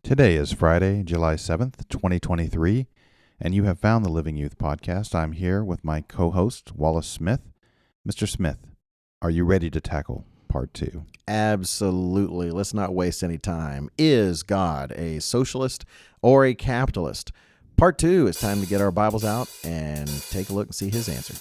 Today is Friday, July 7th, 2023, and you have found the Living Youth Podcast. I'm here with my co-host, Wallace Smith. Mr. Smith, are you ready to tackle part 2? Absolutely. Let's not waste any time. Is God a socialist or a capitalist? Part 2, it's time to get our Bibles out and take a look and see his answer.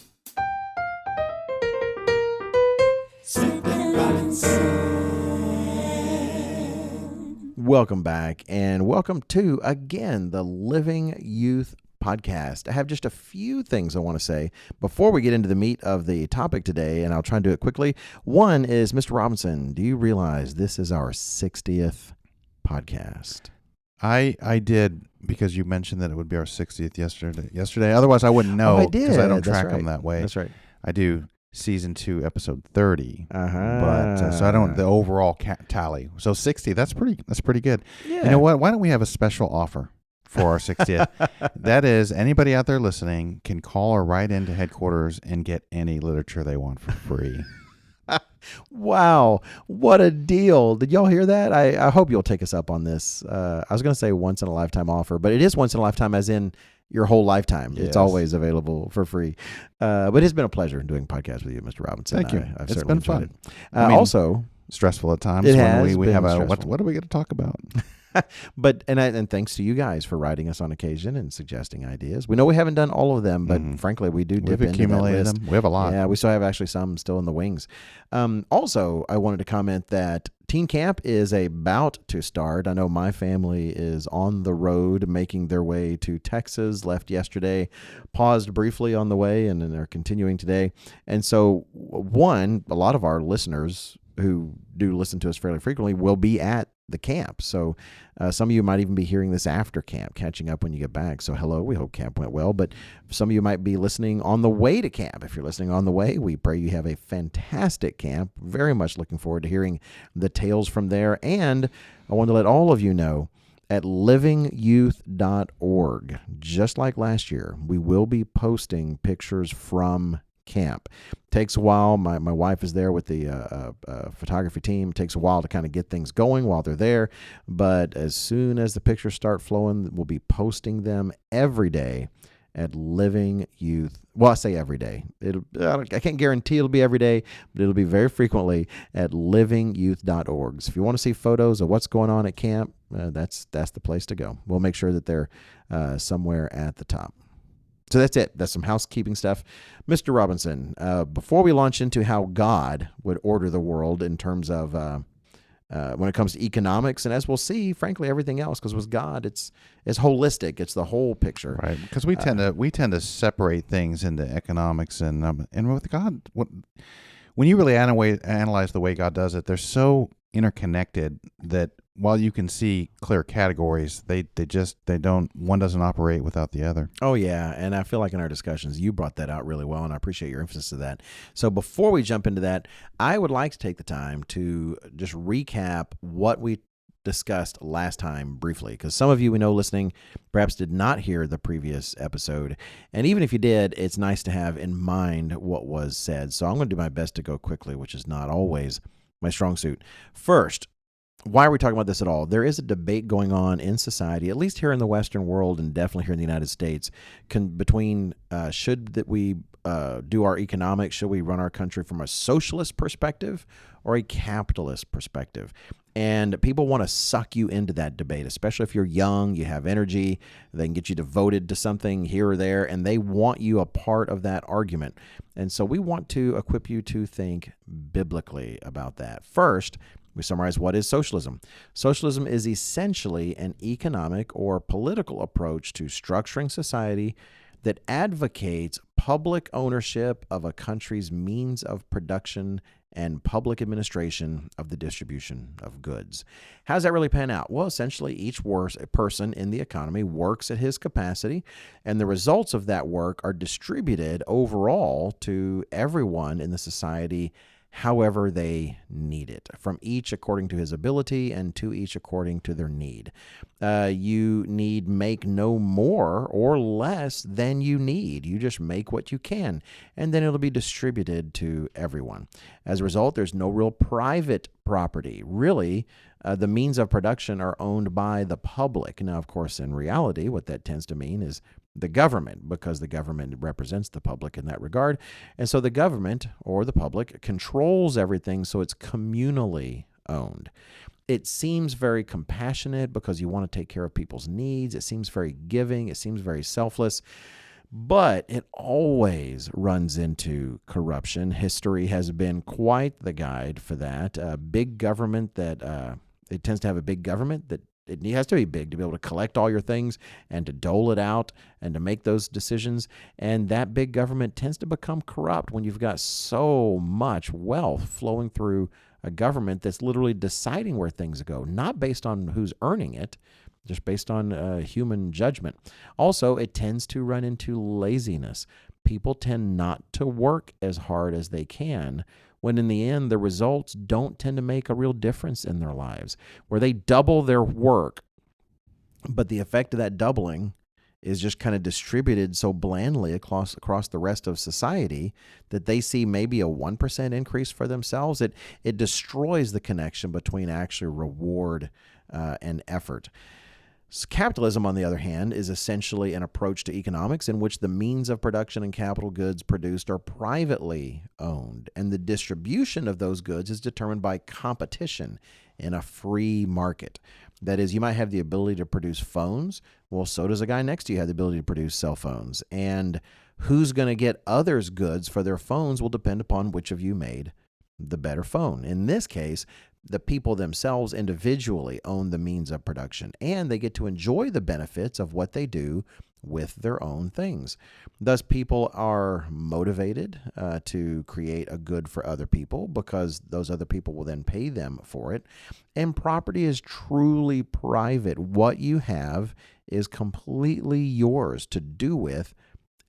Welcome back, and welcome to, again, the Living Youth Podcast. I have just a few things I want to say before we get into the meat of the topic today, and I'll try and do it quickly. One is, Mr. Robinson, do you realize this is our 60th podcast? I did, because you mentioned that it would be our 60th yesterday. Otherwise, I wouldn't know. I did. Because I don't That's track them right. that way. That's right. I do season 2, episode 30. Uh-huh. But so I don't the overall tally. So 60, that's pretty good. Yeah. You know what? Why don't we have a special offer for our 60th? That is, anybody out there listening can call or write into headquarters and get any literature they want for free. Wow, what a deal. Did y'all hear that? I hope you'll take us up on this. I was going to say once in a lifetime offer, but it is once in a lifetime as in your whole lifetime. Yes. It's always available for free. But it's been a pleasure doing podcasts with you, Mr. Robinson. Thank you. I've It's certainly been fun. enjoyed it. Also, stressful at times It when has we been have a stressful. what do we get to talk about? but thanks to you guys for writing us on occasion and suggesting ideas. We know we haven't done all of them, but frankly, we do dip We've into that accumulated list. them. We have a lot. Yeah, we still have actually some still in the wings. Also, I wanted to comment that Teen Camp is about to start. I know my family is on the road making their way to Texas, left yesterday, paused briefly on the way, and then they're continuing today. And so, a lot of our listeners who do listen to us fairly frequently will be at the camp. So some of you might even be hearing this after camp, catching up when you get back. So hello, we hope camp went well. But some of you might be listening on the way to camp. If you're listening on the way, we pray you have a fantastic camp. Very much looking forward to hearing the tales from there. And I want to let all of you know, at livingyouth.org, just like last year, we will be posting pictures from camp. Takes a while. My wife is there with the photography team. Takes a while to kind of get things going while they're there. But as soon as the pictures start flowing, we'll be posting them every day at Living Youth. Well, I say every day. I can't guarantee it'll be every day, but it'll be very frequently at livingyouth.org. So if you want to see photos of what's going on at camp, that's the place to go. We'll make sure that they're somewhere at the top. So that's it. That's some housekeeping stuff. Mr. Robinson, before we launch into how God would order the world in terms of when it comes to economics, and as we'll see, frankly, everything else, because with God, it's holistic. It's the whole picture. Right, because we tend to separate things into economics and with God, when you really analyze the way God does it, they're so interconnected that while you can see clear categories, one doesn't operate without the other. Oh, yeah. And I feel like in our discussions, you brought that out really well, and I appreciate your emphasis of that. So before we jump into that, I would like to take the time to just recap what we discussed last time briefly, because some of you we know listening perhaps did not hear the previous episode. And even if you did, it's nice to have in mind what was said. So I'm going to do my best to go quickly, which is not always my strong suit. First, why are we talking about this at all? There is a debate going on in society, at least here in the Western world and definitely here in the United States, between should we do our economics, should we run our country from a socialist perspective or a capitalist perspective? And people want to suck you into that debate, especially if you're young, you have energy, they can get you devoted to something here or there, and they want you a part of that argument. And so we want to equip you to think biblically about that. First, we summarize what is socialism. Socialism is essentially an economic or political approach to structuring society that advocates public ownership of a country's means of production and public administration of the distribution of goods. How does that really pan out? Well, essentially, each person in the economy works at his capacity, and the results of that work are distributed overall to everyone in the society however they need it, from each according to his ability and to each according to their need. You need make no more or less than you need. You just make what you can, and then it'll be distributed to everyone. As a result, there's no real private property. Really, the means of production are owned by the public. Now, of course, in reality, what that tends to mean is the government, because the government represents the public in that regard. And so the government or the public controls everything, so it's communally owned. It seems very compassionate because you want to take care of people's needs. It seems very giving. It seems very selfless. But it always runs into corruption. History has been quite the guide for that. Big government that it tends to have a big government that it has to be big to be able to collect all your things and to dole it out and to make those decisions. And that big government tends to become corrupt when you've got so much wealth flowing through a government that's literally deciding where things go, not based on who's earning it, just based on human judgment. Also, it tends to run into laziness. People tend not to work as hard as they can, when in the end, the results don't tend to make a real difference in their lives, where they double their work, but the effect of that doubling is just kind of distributed so blandly across the rest of society that they see maybe a 1% increase for themselves. It destroys the connection between actual reward and effort. Capitalism, on the other hand, is essentially an approach to economics in which the means of production and capital goods produced are privately owned, and the distribution of those goods is determined by competition in a free market. That is, you might have the ability to produce phones. Well, so does a guy next to you have the ability to produce cell phones. And who's going to get others' goods for their phones will depend upon which of you made the better phone. In this case, the people themselves individually own the means of production, and they get to enjoy the benefits of what they do with their own things. Thus, people are motivated to create a good for other people because those other people will then pay them for it. And property is truly private. What you have is completely yours to do with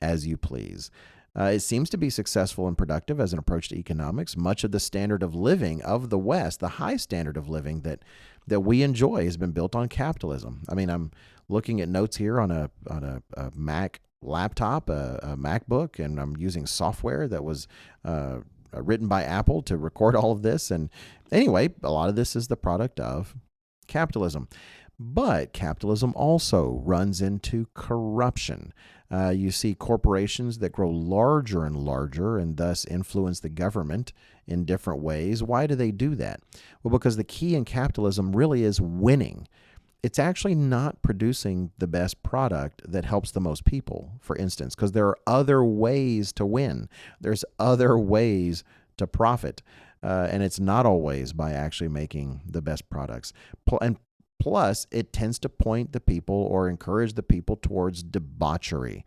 as you please. It seems to be successful and productive as an approach to economics. Much of the standard of living of the West, the high standard of living that we enjoy, has been built on capitalism. I mean, I'm looking at notes here on a Mac laptop, a MacBook, and I'm using software that was written by Apple to record all of this. And anyway, a lot of this is the product of capitalism. But capitalism also runs into corruption. You see corporations that grow larger and larger and thus influence the government in different ways. Why do they do that? Well, because the key in capitalism really is winning. It's actually not producing the best product that helps the most people, for instance, because there are other ways to win. There's other ways to profit. And it's not always by actually making the best products. And plus, it tends to point the people or encourage the people towards debauchery.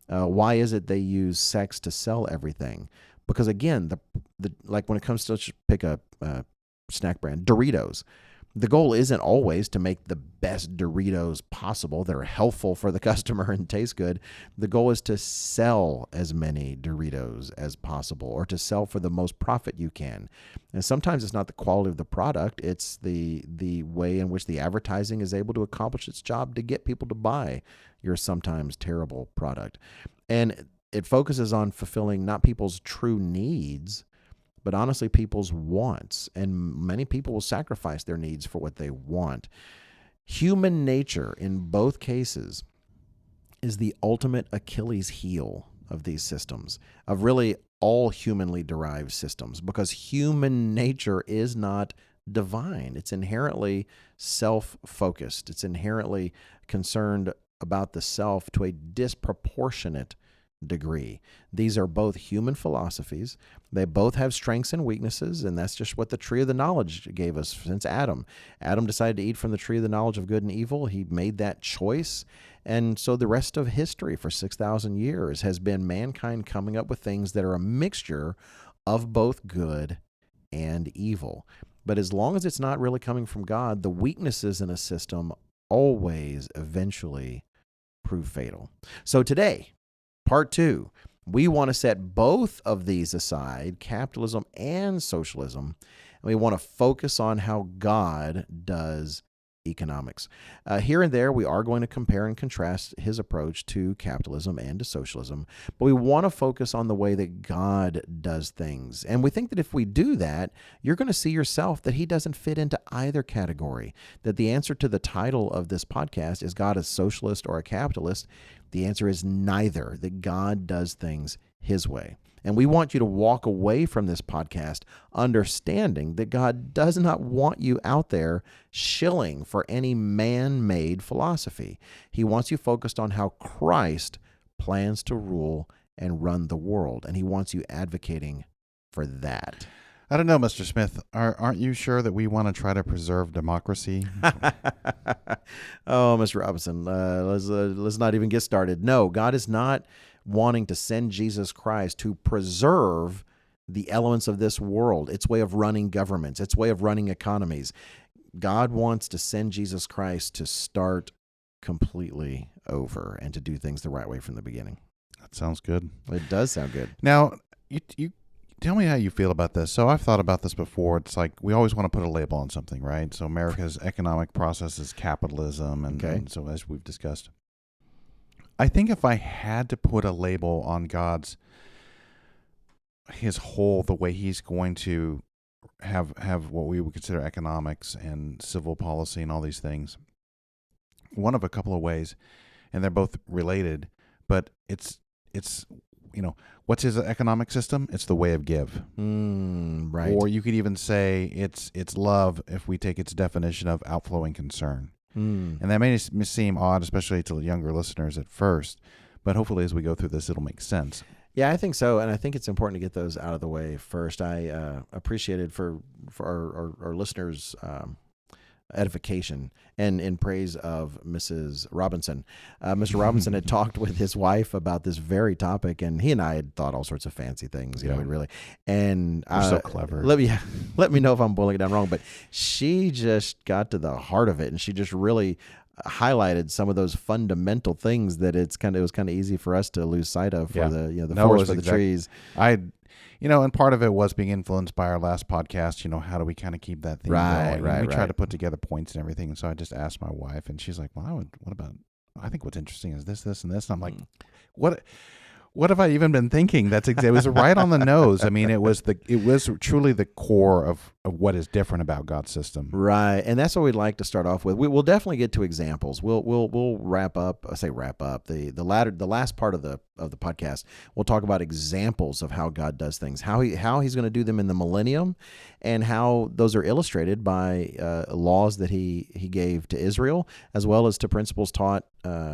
Why is it they use sex to sell everything? Because again, like when it comes to, let's just pick a snack brand, Doritos. The goal isn't always to make the best Doritos possible that are healthful for the customer and taste good. The goal is to sell as many Doritos as possible, or to sell for the most profit you can. And sometimes it's not the quality of the product, it's the way in which the advertising is able to accomplish its job to get people to buy your sometimes terrible product. And it focuses on fulfilling not people's true needs, but honestly, people's wants. And many people will sacrifice their needs for what they want. Human nature, in both cases, is the ultimate Achilles heel of these systems, of really all humanly derived systems, because human nature is not divine. It's inherently self-focused. It's inherently concerned about the self to a disproportionate degree. These are both human philosophies. They both have strengths and weaknesses, and that's just what the tree of the knowledge gave us since Adam. Adam decided to eat from the tree of the knowledge of good and evil. He made that choice. And so the rest of history for 6,000 years has been mankind coming up with things that are a mixture of both good and evil. But as long as it's not really coming from God, the weaknesses in a system always eventually prove fatal. So today, Part 2, We want to set both of these aside, capitalism and socialism, and we want to focus on how God does economics. Here and there, we are going to compare and contrast his approach to capitalism and to socialism, but we want to focus on the way that God does things. And we think that if we do that, you're going to see yourself that he doesn't fit into either category, that the answer to the title of this podcast is God a socialist or a capitalist? The answer is neither, that God does things his way. And we want you to walk away from this podcast understanding that God does not want you out there shilling for any man-made philosophy. He wants you focused on how Christ plans to rule and run the world, and he wants you advocating for that. I don't know, Mr. Smith. Aren't you sure that we want to try to preserve democracy? Oh, Mr. Robinson, let's not even get started. No, God is not wanting to send Jesus Christ to preserve the elements of this world, its way of running governments, its way of running economies. God wants to send Jesus Christ to start completely over and to do things the right way from the beginning. That sounds good. It does sound good. Now, you tell me how you feel about this. So I've thought about this before. It's like we always want to put a label on something, right? So America's economic process is capitalism, and so as we've discussed. I think if I had to put a label on the way he's going to have what we would consider economics and civil policy and all these things, one of a couple of ways, and they're both related, but it's what's his economic system? It's the way of give. Right. Or you could even say it's love if we take its definition of outflowing concern. And that may seem odd, especially to younger listeners at first, but hopefully as we go through this, it'll make sense. Yeah, I think so, and I think it's important to get those out of the way first. I appreciated for our listeners' edification and in praise of Mrs. Robinson. Mr. Robinson had talked with his wife about this very topic, and he and I had thought all sorts of fancy things, really. And You're so clever. Let me know if I'm boiling it down wrong, but she just got to the heart of it, and she just really highlighted some of those fundamental things that it was kind of easy for us to lose sight of for the forest for the trees. And part of it was being influenced by our last podcast. How do we kind of keep that thing going? We try to put together points and everything. And so I just asked my wife, and she's like, "Well, I think what's interesting is this, and this." And I'm like, What have I even been thinking? It was right on the nose. I mean, it was truly the core of what is different about God's system. Right, and that's what we'd like to start off with. We'll definitely get to examples. We'll wrap up. The last part of the podcast. We'll talk about examples of how God does things, how he's going to do them in the millennium, and how those are illustrated by laws that he gave to Israel, as well as to principles taught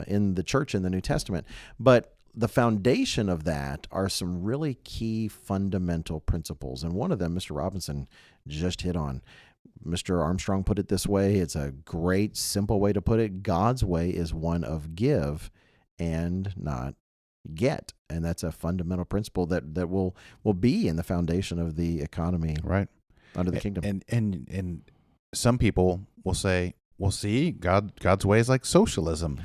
in the church in the New Testament. But the foundation of that are some really key fundamental principles. And one of them, Mr. Robinson just hit on. Mr. Armstrong put it this way. It's a great, simple way to put it. God's way is one of give and not get. And that's a fundamental principle that will be in the foundation of the economy under the kingdom. And some people will say, well, see, God's way is like socialism.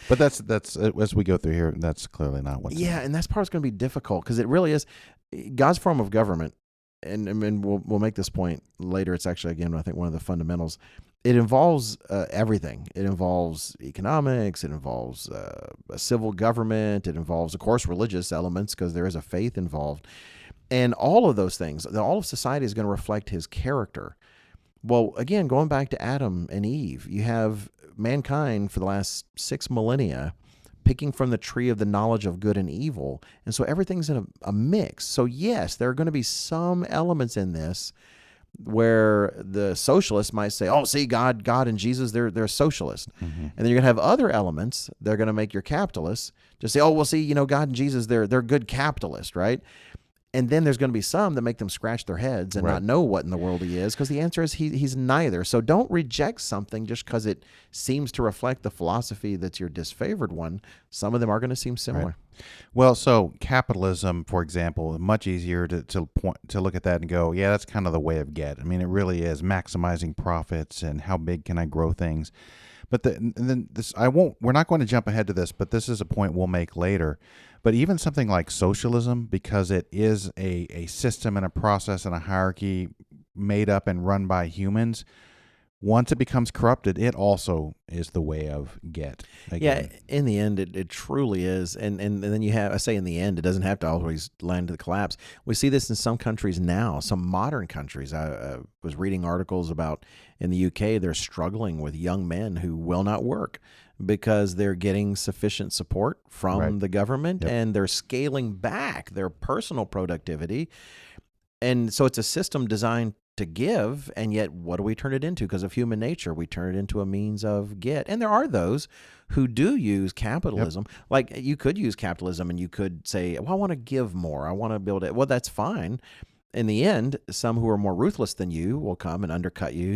But that's as we go through here, that's clearly not what's and that's part's going to be difficult because it really is God's form of government. And we'll make this point later. It's actually, again, I think one of the fundamentals. It involves everything. It involves economics. It involves a civil government. It involves, of course, religious elements because there is a faith involved. And all of those things, all of society is going to reflect his character. Well, again, going back to Adam and Eve, you have mankind for the last 6 millennia picking from the tree of the knowledge of good and evil. And so everything's in a mix. So yes, there are going to be some elements in this where the socialists might say, oh, see, God and Jesus, they're socialist. Mm-hmm. And then you're going to have other elements. They're going to make your capitalists just say, oh, well, see, God and Jesus, they're good capitalists, right? And then there's going to be some that make them scratch their heads and not know what in the world he is, because the answer is he's neither. So don't reject something just because it seems to reflect the philosophy that's your disfavored one. Some of them are going to seem similar. Right. Well, so capitalism, for example, much easier to look at that and go, yeah, that's kind of the way of get. I mean, it really is maximizing profits and how big can I grow things. But we're not going to jump ahead to this, but this is a point we'll make later. But even something like socialism, because it is a system and a process and a hierarchy made up and run by humans, once it becomes corrupted, it also is the way of get. Yeah, Again. in the end, it truly is. And then you have, I say in the end, it doesn't have to always land to the collapse. We see this in some countries now, some modern countries. I was reading articles about in the UK, they're struggling with young men who will not work because they're getting sufficient support from Right. the government, Yep. and they're scaling back their personal productivity. And so it's a system designed to give, and yet what do we turn it into? Because of human nature, we turn it into a means of get. And there are those who do use capitalism. Like, you could use capitalism and you could say, well, I want to give more. I want to build it. Well, that's fine. In the end, some who are more ruthless than you will come and undercut you,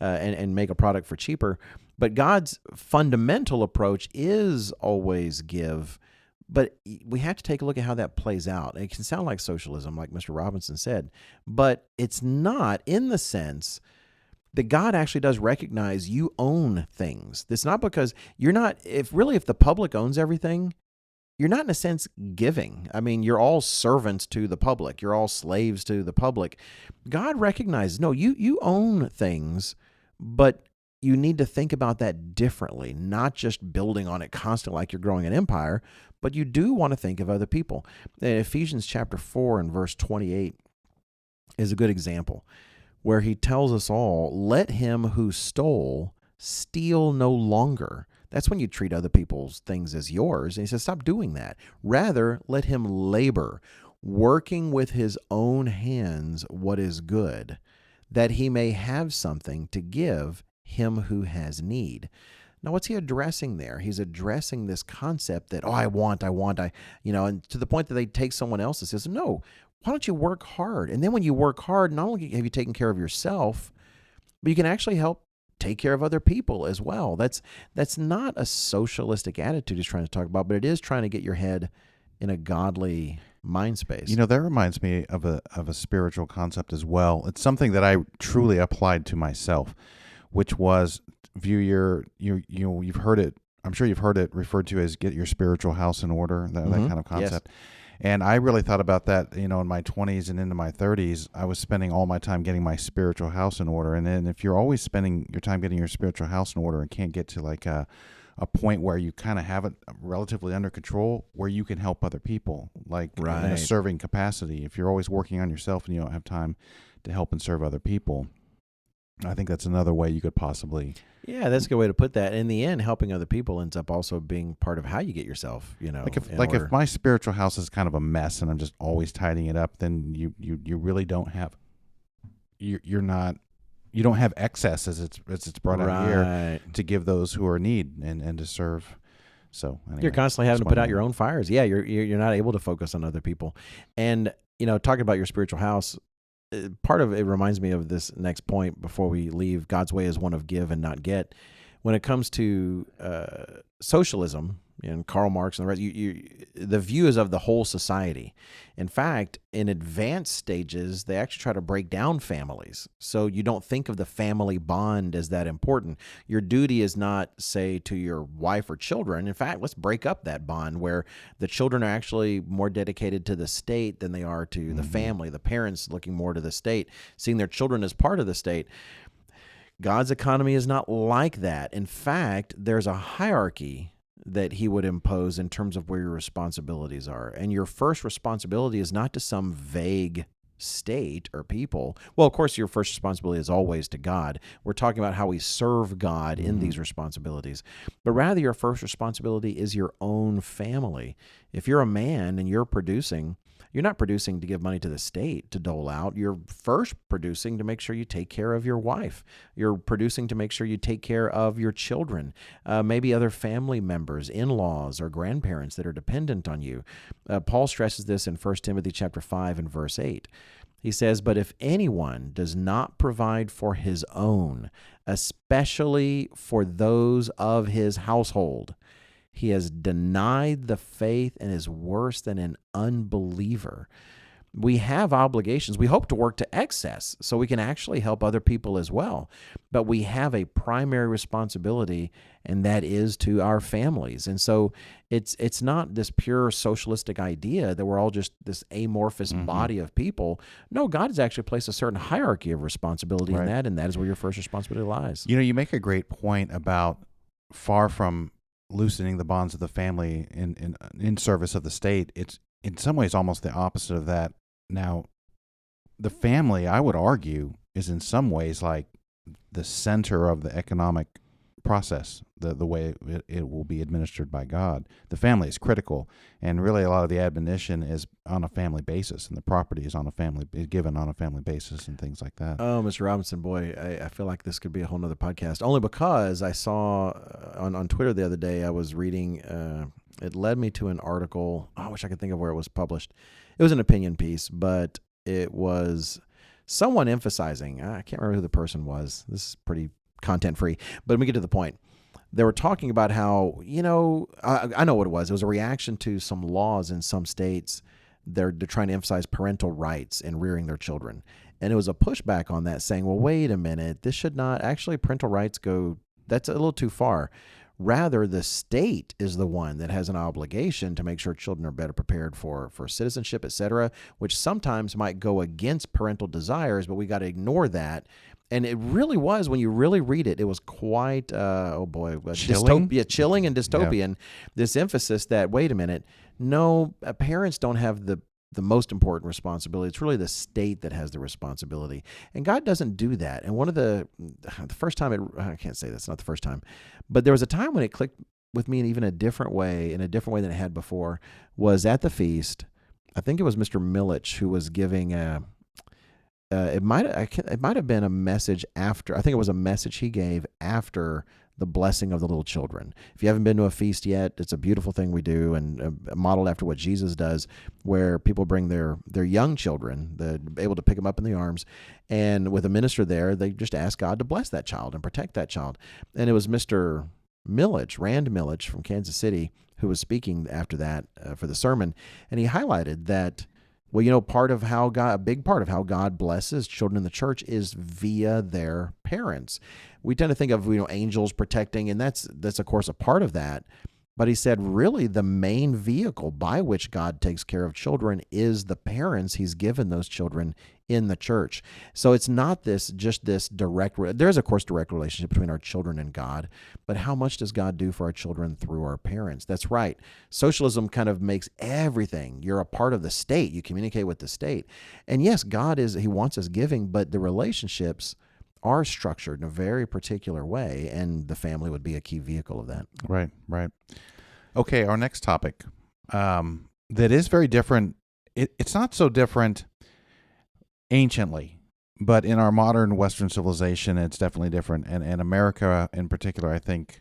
and make a product for cheaper. But God's fundamental approach is always give. But we have to take a look at how that plays out. It can sound like socialism, like Mr. Robinson said, but it's not, in the sense that God actually does recognize you own things. It's not because you're not, if the public owns everything, you're not in a sense giving. I mean, you're all servants to the public. You're all slaves to the public. God recognizes, no, you own things, but you need to think about that differently, not just building on it constantly like you're growing an empire, but you do want to think of other people. In Ephesians chapter 4 and verse 28 is a good example where he tells us all, let him who stole steal no longer. That's when you treat other people's things as yours. And he says, stop doing that. Rather, let him labor, working with his own hands what is good, that he may have something to give him who has need. Now, what's he addressing there? He's addressing this concept that, and to the point that they take someone else and says, no, why don't you work hard? And then when you work hard, not only have you taken care of yourself, but you can actually help take care of other people as well. That's not a socialistic attitude he's trying to talk about, but it is trying to get your head in a godly mind space. That reminds me of a spiritual concept as well. It's something that I truly applied to myself, which was you've heard it. I'm sure you've heard it referred to as get your spiritual house in order, that kind of concept. Yes. And I really thought about that, in my 20s and into my 30s. I was spending all my time getting my spiritual house in order. And then if you're always spending your time getting your spiritual house in order and can't get to like a point where you kind of have it relatively under control, where you can help other people, like in a serving capacity. If you're always working on yourself and you don't have time to help and serve other people, I think that's another way you could possibly. Yeah, that's a good way to put that. In the end, helping other people ends up also being part of how you get yourself, if my spiritual house is kind of a mess and I'm just always tidying it up, then you really don't have, you don't have excess as it's brought out here to give those who are in need and to serve. So anyway, you're constantly having to put out your own fires. Yeah, you're not able to focus on other people. And talking about your spiritual house, part of it reminds me of this next point before we leave. God's way is one of give and not get. When it comes to socialism and Karl Marx and the rest, the view is of the whole society. In fact, in advanced stages, they actually try to break down families. So you don't think of the family bond as that important. Your duty is not, say, to your wife or children. In fact, let's break up that bond where the children are actually more dedicated to the state than they are to the family. The parents looking more to the state, seeing their children as part of the state. God's economy is not like that. In fact, there's a hierarchy that he would impose in terms of where your responsibilities are. And your first responsibility is not to some vague state or people. Well, of course, your first responsibility is always to God. We're talking about how we serve God in these responsibilities. But rather, your first responsibility is your own family. If you're a man and you're producing, you're not producing to give money to the state to dole out. You're first producing to make sure you take care of your wife. You're producing to make sure you take care of your children, maybe other family members, in-laws, or grandparents that are dependent on you. Paul stresses this in 1 Timothy chapter 5 and verse 8. He says, but if anyone does not provide for his own, especially for those of his household, he has denied the faith and is worse than an unbeliever. We have obligations. We hope to work to excess so we can actually help other people as well. but we have a primary responsibility, and that is to our families. And so it's not this pure socialistic idea that we're all just this amorphous body of people. No, God has actually placed a certain hierarchy of responsibility in Right. that, and that is where your first responsibility lies. You know, you make a great point about far from loosening the bonds of the family in service of the state. It's in some ways almost the opposite of that. Now, the family, I would argue, is in some ways like the center of the economic process, the way it will be administered by God. The family is critical, and really a lot of the admonition is on a family basis, and the property is given on a family basis, and things like that. Oh, Mr. Robinson, boy, I feel like this could be a whole nother podcast, only because I saw on Twitter the other day, I was reading, it led me to an article. I wish I could think of where it was published. It was an opinion piece, but it was someone emphasizing, I can't remember who the person was. This is pretty content free, but let me get to the point. They were talking about how, I know what it was. It was a reaction to some laws in some states. They're trying to emphasize parental rights in rearing their children. And it was a pushback on that, saying, well, wait a minute, this should not, actually parental rights that's a little too far. Rather, the state is the one that has an obligation to make sure children are better prepared for citizenship, et cetera, which sometimes might go against parental desires, but we got to ignore that. And it really was, when you really read it, it was quite, Chilling? chilling and dystopian. This emphasis that, wait a minute, no, parents don't have the most important responsibility. It's really the state that has the responsibility. And God doesn't do that. And one of the first time, I can't say that's not the first time, but there was a time when it clicked with me in even a different way than it had before, was at the feast. I think it was Mr. Milich who was giving it might have been a message after. I think it was a message he gave after the blessing of the little children. If you haven't been to a feast yet, it's a beautiful thing we do, and modeled after what Jesus does, where people bring their young children, they're able to pick them up in the arms, and with a minister there, they just ask God to bless that child and protect that child. And it was Mr. Milich, Rand Milich from Kansas City, who was speaking after that for the sermon, and he highlighted that, well, a big part of how God blesses children in the church is via their parents. We tend to think of, angels protecting, and that's of course a part of that. But he said, really, the main vehicle by which God takes care of children is the parents he's given those children in the church. So it's not this direct, there's of course direct relationship between our children and God, but how much does God do for our children through our parents? That's right. Socialism kind of makes everything. You're a part of the state. You communicate with the state. And yes, he wants us giving, but the relationships are structured in a very particular way, and the family would be a key vehicle of that. Right. Okay, our next topic that is very different. It's not so different anciently, but in our modern Western civilization, it's definitely different. And America in particular, I think,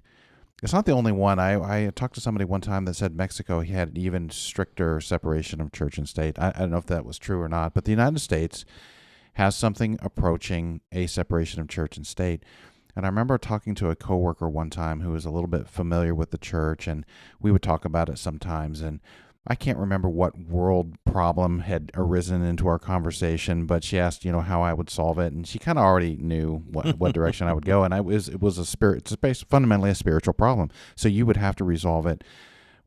it's not the only one. I talked to somebody one time that said Mexico, he had even stricter separation of church and state. I don't know if that was true or not, but the United States has something approaching a separation of church and state. And I remember talking to a coworker one time who was a little bit familiar with the church, and we would talk about it sometimes. And I can't remember what world problem had arisen into our conversation, but she asked, how I would solve it, and she kind of already knew what direction I would go. And it's fundamentally a spiritual problem. So you would have to resolve it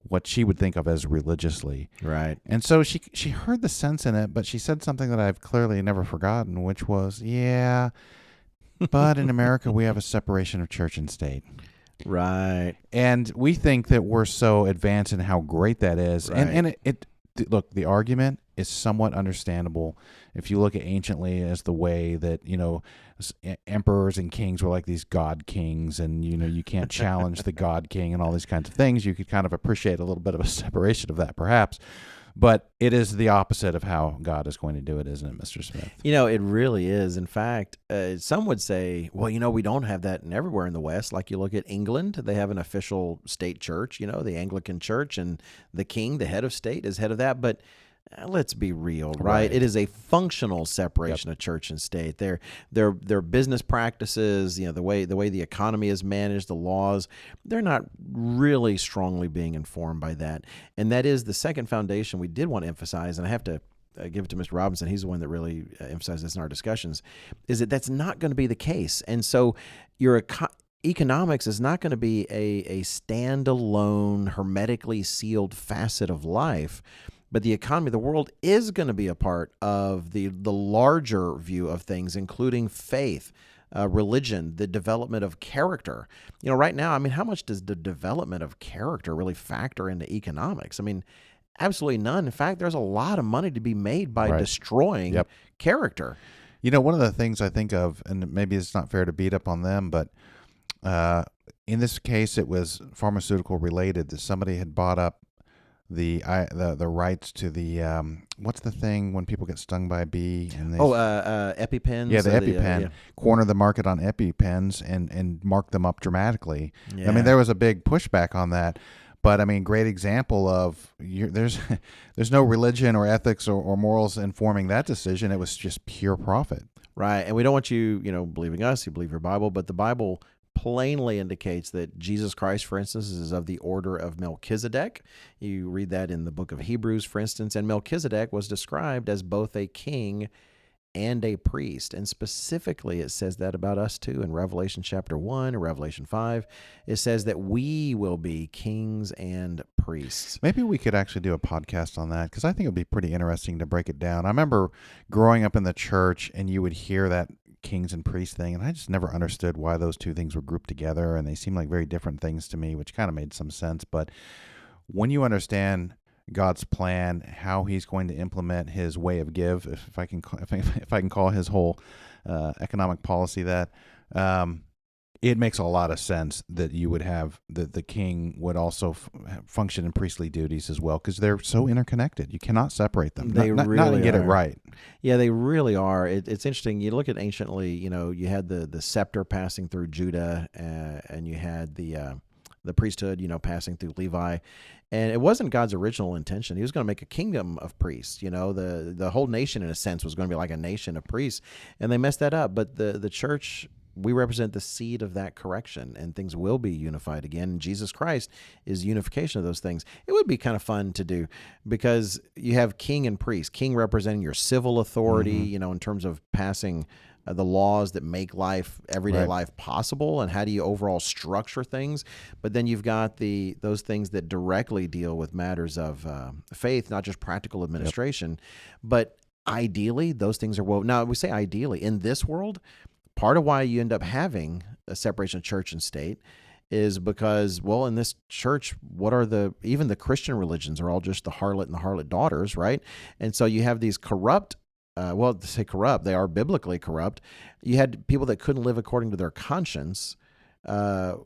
what she would think of as religiously. Right. And so she heard the sense in it, but she said something that I've clearly never forgotten, which was, but in America we have a separation of church and state. Right. And we think that we're so advanced in how great that is. Right. And look, the argument is somewhat understandable if you look at anciently as the way that, emperors and kings were like these god kings, and, you can't challenge the god king and all these kinds of things. You could kind of appreciate a little bit of a separation of that, perhaps. But it is the opposite of how God is going to do it, isn't it, Mr. Smith? It really is. In fact, some would say, well, we don't have that everywhere in the West. Like you look at England, they have an official state church, the Anglican church, and the king, the head of state, is head of that. But let's be real, right? It is a functional separation of church and state. Their business practices, the way the economy is managed, the laws, they're not really strongly being informed by that. And that is the second foundation we did want to emphasize. And I have to give it to Mr. Robinson. He's the one that really emphasizes this in our discussions, is that that's not going to be the case. And so your economics is not going to be a standalone, hermetically sealed facet of life, but the economy of the world is going to be a part of the larger view of things, including faith, religion, the development of character. Right now, I mean, how much does the development of character really factor into economics? I mean, absolutely none. In fact, there's a lot of money to be made by destroying character. One of the things I think of, and maybe it's not fair to beat up on them, but in this case, it was pharmaceutical related, that somebody had bought up the rights to the what's the thing when people get stung by a bee and they EpiPens. Yeah, the EpiPen. Corner the market on EpiPens and mark them up dramatically. Yeah. I mean, there was a big pushback on that, but I mean, great example of there's no religion or ethics or morals informing that decision. It was just pure profit. Right, and we don't want you believing us. You believe your Bible, but the Bible plainly indicates that Jesus Christ, for instance, is of the order of Melchizedek. You read that in the book of Hebrews, for instance, and Melchizedek was described as both a king and a priest. And specifically, it says that about us too in Revelation chapter 1 and Revelation 5. It says that we will be kings and priests. Maybe we could actually do a podcast on that, because I think it would be pretty interesting to break it down. I remember growing up in the church, and you would hear that kings and priests thing, and I just never understood why those two things were grouped together, and they seemed like very different things to me, which kind of made some sense. But when you understand God's plan, how He's going to implement His way of give, if I can call His whole economic policy that, it makes a lot of sense that you would have the king would also function in priestly duties as well, because they're so interconnected. You cannot separate them. They not really and get are. It right. Yeah, they really are. It's interesting. You look at anciently, you had the scepter passing through Judah, and you had the priesthood, passing through Levi. And it wasn't God's original intention. He was going to make a kingdom of priests. The whole nation, in a sense, was going to be like a nation of priests. And they messed that up. But the church, we represent the seed of that correction, and things will be unified again. And Jesus Christ is unification of those things. It would be kind of fun to do, because you have king and priest. King representing your civil authority, in terms of passing the laws that make everyday life possible, and how do you overall structure things. But then you've got those things that directly deal with matters of faith, not just practical administration. But ideally, those things are woven. Now, we say ideally. In this world, part of why you end up having a separation of church and state is because, in this church, even the Christian religions are all just the harlot and the harlot daughters, right? And so you have these corrupt, to say corrupt, they are biblically corrupt. You had people that couldn't live according to their conscience,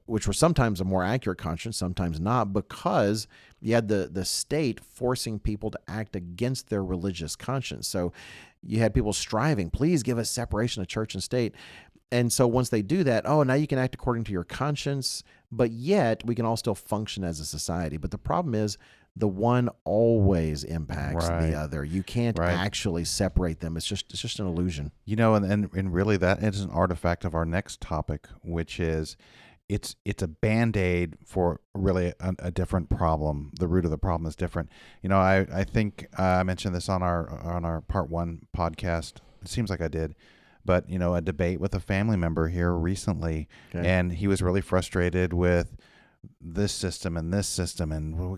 which was sometimes a more accurate conscience, sometimes not, because you had the state forcing people to act against their religious conscience. So you had people striving, please give us separation of church and state. And so once they do that, now you can act according to your conscience, but yet we can all still function as a society. But the problem is the one always impacts the other. You can't actually separate them. It's just an illusion. And really that is an artifact of our next topic, which is it's a Band-Aid for really a different problem. The root of the problem is different. I think I mentioned this on our part 1 podcast. It seems like I did. But, a debate with a family member here recently, and he was really frustrated with this system and this system. And,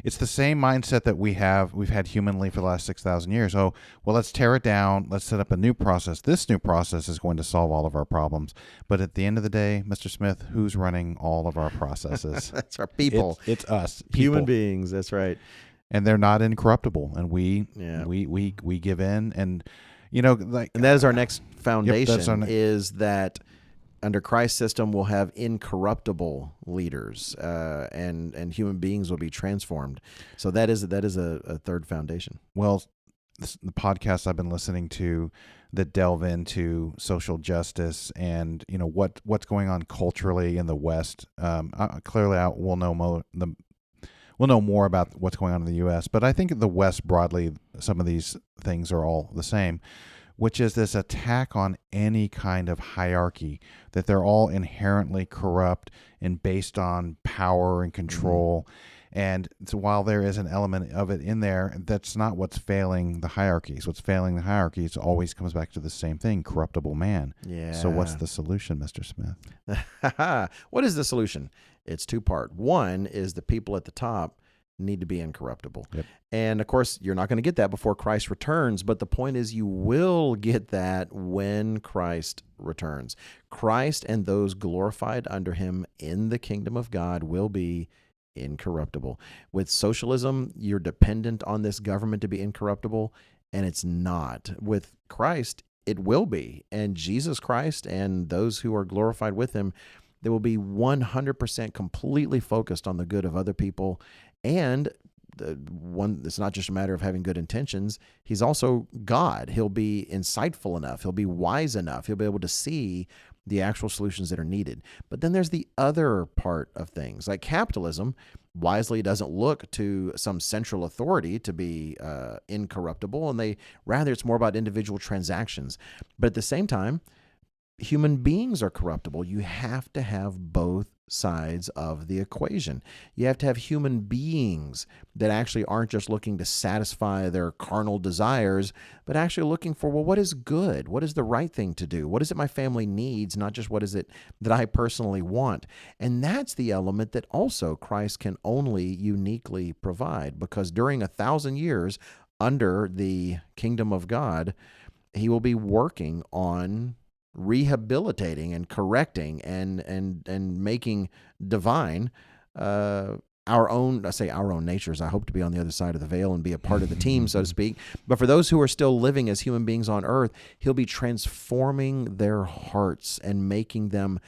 it's the same mindset that we've had humanly for the last 6,000 years. Oh, well, let's tear it down. Let's set up a new process. This new process is going to solve all of our problems. But at the end of the day, Mr. Smith, who's running all of our processes? That's our people. It's us. People. Human beings. That's right. And they're not incorruptible. And we give in. And, and that is our next foundation, is that under Christ's system, we'll have incorruptible leaders, and human beings will be transformed. So that is a third foundation. Well, the podcasts I've been listening to that delve into social justice and what's going on culturally in the West. Clearly, we'll know more about what's going on in the U.S., but I think in the West broadly, some of these things are all the same, which is this attack on any kind of hierarchy, that they're all inherently corrupt and based on power and control. And so while there is an element of it in there, that's not what's failing the hierarchies. What's failing the hierarchies always comes back to the same thing, corruptible man. Yeah. So what's the solution, Mr. Smith? What is the solution? It's two-part. One is the people at the top need to be incorruptible. Yep. And of course, you're not going to get that before Christ returns, but the point is you will get that when Christ returns. Christ and those glorified under him in the kingdom of God will be incorruptible. With socialism, you're dependent on this government to be incorruptible, and it's not. With Christ, it will be. And Jesus Christ and those who are glorified with him, they will be 100% completely focused on the good of other people. And it's not just a matter of having good intentions. He's also God. He'll be insightful enough. He'll be wise enough. He'll be able to see the actual solutions that are needed. But then there's the other part of things. Like capitalism wisely doesn't look to some central authority to be incorruptible, and it's more about individual transactions. But at the same time, human beings are corruptible. You have to have both sides of the equation. You have to have human beings that actually aren't just looking to satisfy their carnal desires, but actually looking for, well, what is good? What is the right thing to do? What is it my family needs, not just what is it that I personally want? And that's the element that also Christ can only uniquely provide, because during 1,000 years under the kingdom of God, he will be working on rehabilitating and correcting and making divine our own natures. I hope to be on the other side of the veil and be a part of the team, so to speak. But for those who are still living as human beings on earth, he'll be transforming their hearts and making them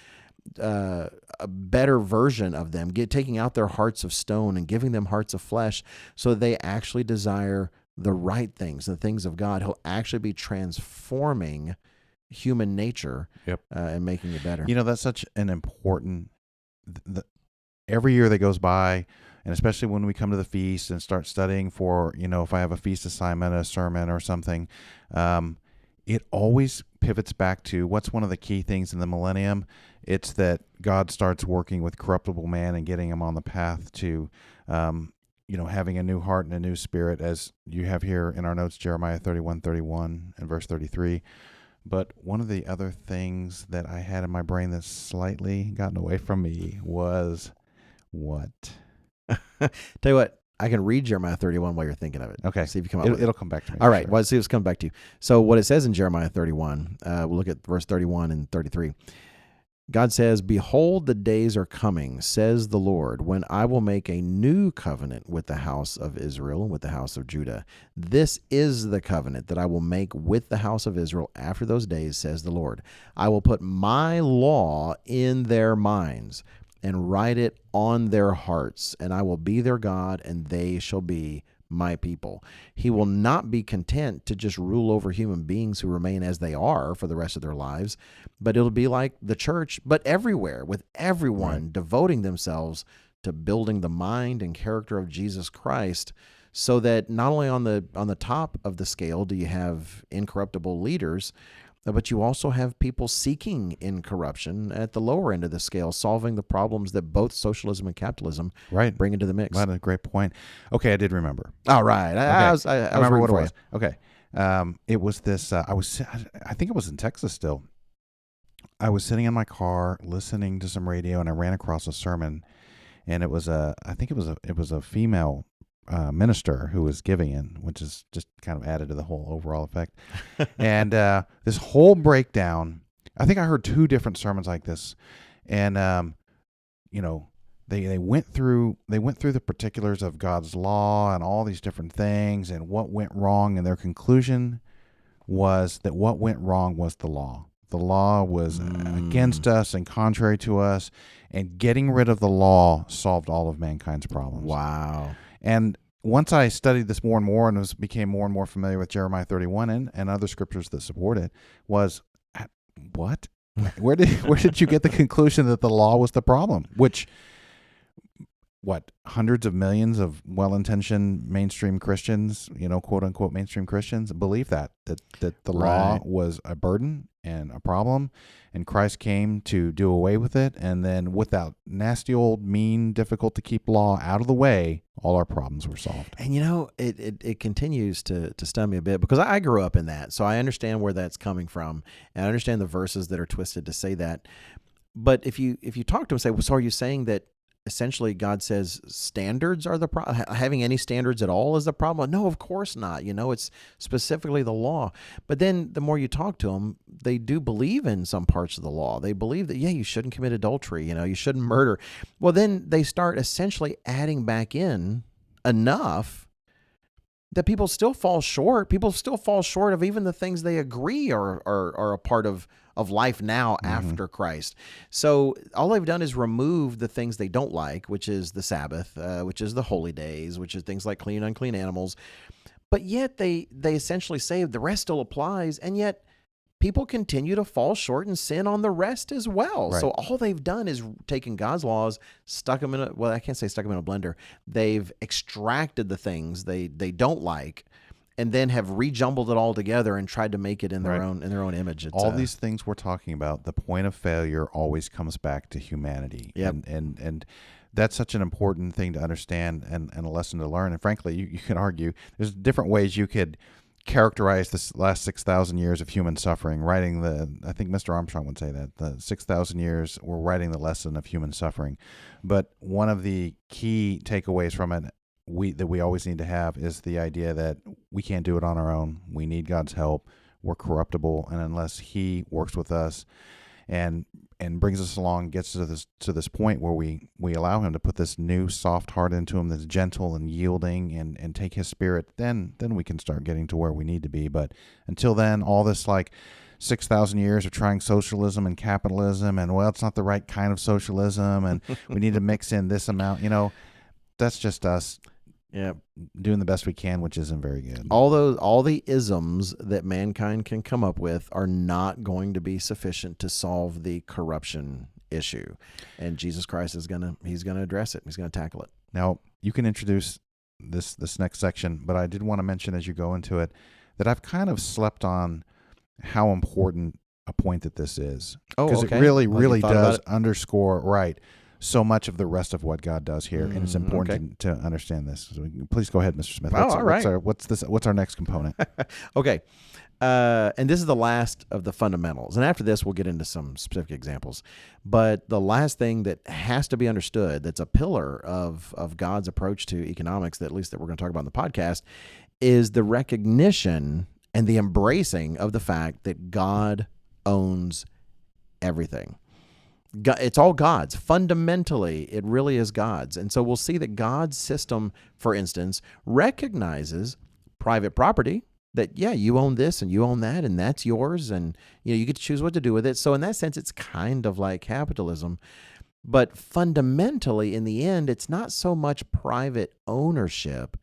a better version of them, taking out their hearts of stone and giving them hearts of flesh, so that they actually desire the right things, the things of God. He'll actually be transforming human nature. Yep. And making it better. You know, that's such an important, every year that goes by, and especially when we come to the feast and start studying for, if I have a feast assignment, a sermon or something, it always pivots back to what's one of the key things in the millennium. It's that God starts working with corruptible man and getting him on the path to, having a new heart and a new spirit, as you have here in our notes, Jeremiah 31:31 and verse 33. But one of the other things that I had in my brain that's slightly gotten away from me was what? Tell you what, I can read Jeremiah 31 while you're thinking of it. Okay. See if you come up with it. It'll come back to me. All right. Sure. Well, let's see if it's come back to you. So what it says in Jeremiah 31, we'll look at verse 31 and 33. God says, "Behold, the days are coming, says the Lord, when I will make a new covenant with the house of Israel, with the house of Judah. This is the covenant that I will make with the house of Israel after those days, says the Lord. I will put my law in their minds and write it on their hearts, and I will be their God, and they shall be my people." He will not be content to just rule over human beings who remain as they are for the rest of their lives, but it'll be like the church, but everywhere, with everyone devoting themselves to building the mind and character of Jesus Christ, so that not only on the top of the scale do you have incorruptible leaders, but you also have people seeking incorruption at the lower end of the scale, solving the problems that both socialism and capitalism bring into the mix. That's a great point. Okay, I did remember. All right. I remember what it was. Okay. It was this, I think it was in Texas still. I was sitting in my car listening to some radio, and I ran across a sermon, and it was I think it was a female minister who was giving in, which is just kind of added to the whole overall effect. And this whole breakdown, I think I heard 2 different sermons like this, and they went through the particulars of God's law and all these different things and what went wrong, and their conclusion was that what went wrong was the law. The law was against us and contrary to us, and getting rid of the law solved all of mankind's problems. Wow. And once I studied this more and more and became more and more familiar with Jeremiah 31 and other scriptures that support it, was what? Where did you get the conclusion that the law was the problem? Which hundreds of millions of well-intentioned mainstream Christians, quote unquote mainstream Christians, believe that the law was a burden and a problem, and Christ came to do away with it. And then with that nasty old, mean, difficult to keep law out of the way, all our problems were solved. And it continues to stun me a bit, because I grew up in that, so I understand where that's coming from, and I understand the verses that are twisted to say that. But if you talk to them, say, well, so are you saying that essentially God says standards are the problem? Having any standards at all is the problem? No, of course not. It's specifically the law. But then the more you talk to them, they do believe in some parts of the law. They believe that, you shouldn't commit adultery, you shouldn't murder. Well, then they start essentially adding back in enough that people still fall short. People still fall short of even the things they agree are a part of life now after Christ. So all they've done is remove the things they don't like, which is the Sabbath, which is the holy days, which is things like clean and unclean animals. But yet they essentially say the rest still applies, and yet people continue to fall short and sin on the rest as well. Right. So all they've done is taken God's laws, stuck them in I can't say stuck them in a blender. They've extracted the things they don't like, and then have rejumbled it all together and tried to make it in their own image. All these things we're talking about, the point of failure always comes back to humanity. Yep. And that's such an important thing to understand and a lesson to learn. And frankly, you can argue there's different ways you could characterize this last 6,000 years of human suffering. I think Mr. Armstrong would say that the 6,000 years we're writing the lesson of human suffering. But one of the key takeaways from it that we always need to have is the idea that we can't do it on our own. We need God's help. We're corruptible, and unless He works with us and brings us along, gets to this point where we allow Him to put this new soft heart into Him that's gentle and yielding, and take His Spirit, then we can start getting to where we need to be. But until then, all this 6,000 years of trying socialism and capitalism, and it's not the right kind of socialism, and we need to mix in this amount. That's just us. Yeah, doing the best we can, which isn't very good. All the isms that mankind can come up with are not going to be sufficient to solve the corruption issue, and Jesus Christ he's gonna address it. He's gonna tackle it. Now you can introduce this next section, but I did want to mention as you go into it that I've kind of slept on how important a point that this is, because it really does underscore so much of the rest of what God does here, and it's important to understand this. So please go ahead, Mr. Smith. What's our next component? Okay, and this is the last of the fundamentals, and after this we'll get into some specific examples. But the last thing that has to be understood, that's a pillar of God's approach to economics, that at least that we're going to talk about in the podcast, is the recognition and the embracing of the fact that God owns everything. It's all God's. Fundamentally, it really is God's. And so we'll see that God's system, for instance, recognizes private property, that, you own this and you own that and that's yours, and you get to choose what to do with it. So in that sense, it's kind of like capitalism. But fundamentally, in the end, it's not so much private ownership,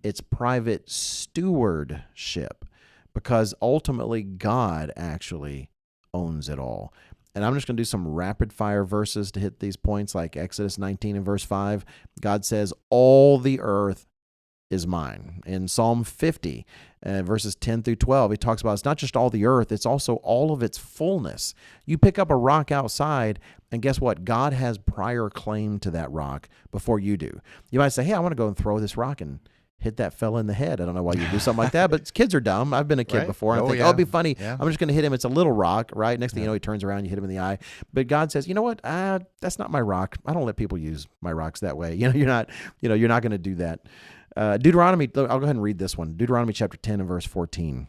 it's private stewardship, because ultimately God actually owns it all. And I'm just going to do some rapid fire verses to hit these points, like Exodus 19 and verse 5. God says, all the earth is mine. In Psalm 50, verses 10 through 12, he talks about it's not just all the earth, it's also all of its fullness. You pick up a rock outside, and guess what? God has prior claim to that rock before you do. You might say, hey, I want to go and throw this rock and hit that fella in the head. I don't know why you do something like that, but kids are dumb. I've been a kid before. And I think, it'd be funny. Yeah. I'm just going to hit him. It's a little rock, right? Next thing you know, he turns around, you hit him in the eye. But God says, you know what? That's not my rock. I don't let people use my rocks that way. You're not going to do that. Deuteronomy, I'll go ahead and read this one. Deuteronomy chapter 10 and verse 14.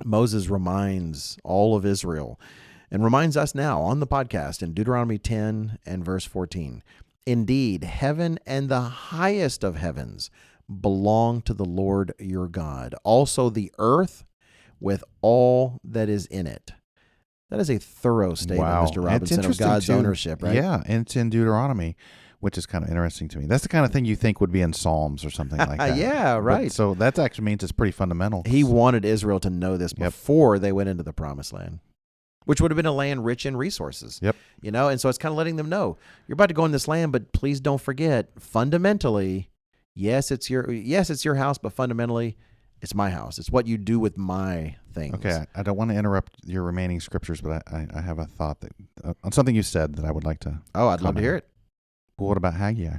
Moses reminds all of Israel, and reminds us now on the podcast in Deuteronomy 10 and verse 14. Indeed, heaven and the highest of heavens belong to the Lord your God. Also the earth with all that is in it. That is a thorough statement, Mr. Robinson, of God's ownership, right? Yeah, and it's in Deuteronomy, which is kind of interesting to me. That's the kind of thing you think would be in Psalms or something like that. Yeah, right. But, so that actually means it's pretty fundamental. He wanted Israel to know this before they went into the promised land. which would have been a land rich in resources. Yep. And so it's kind of letting them know, you're about to go in this land, but please don't forget, fundamentally, yes, it's your house, but fundamentally, it's my house. It's what you do with my things. Okay, I don't want to interrupt your remaining scriptures, but I have a thought that on something you said that I would like to. Oh, I'd love to hear it. Well, what about Haggai?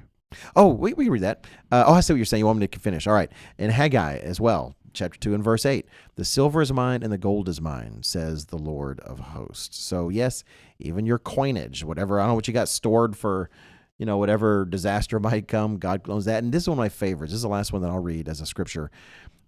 Oh, we can read that. I see what you're saying. You want me to finish. All right. And Haggai as well, chapter 2 and verse 8. The silver is mine and the gold is mine, says the Lord of hosts. So, yes, even your coinage, whatever, I don't know what you got stored for, whatever disaster might come, God owns that. And this is one of my favorites. This is the last one that I'll read as a scripture.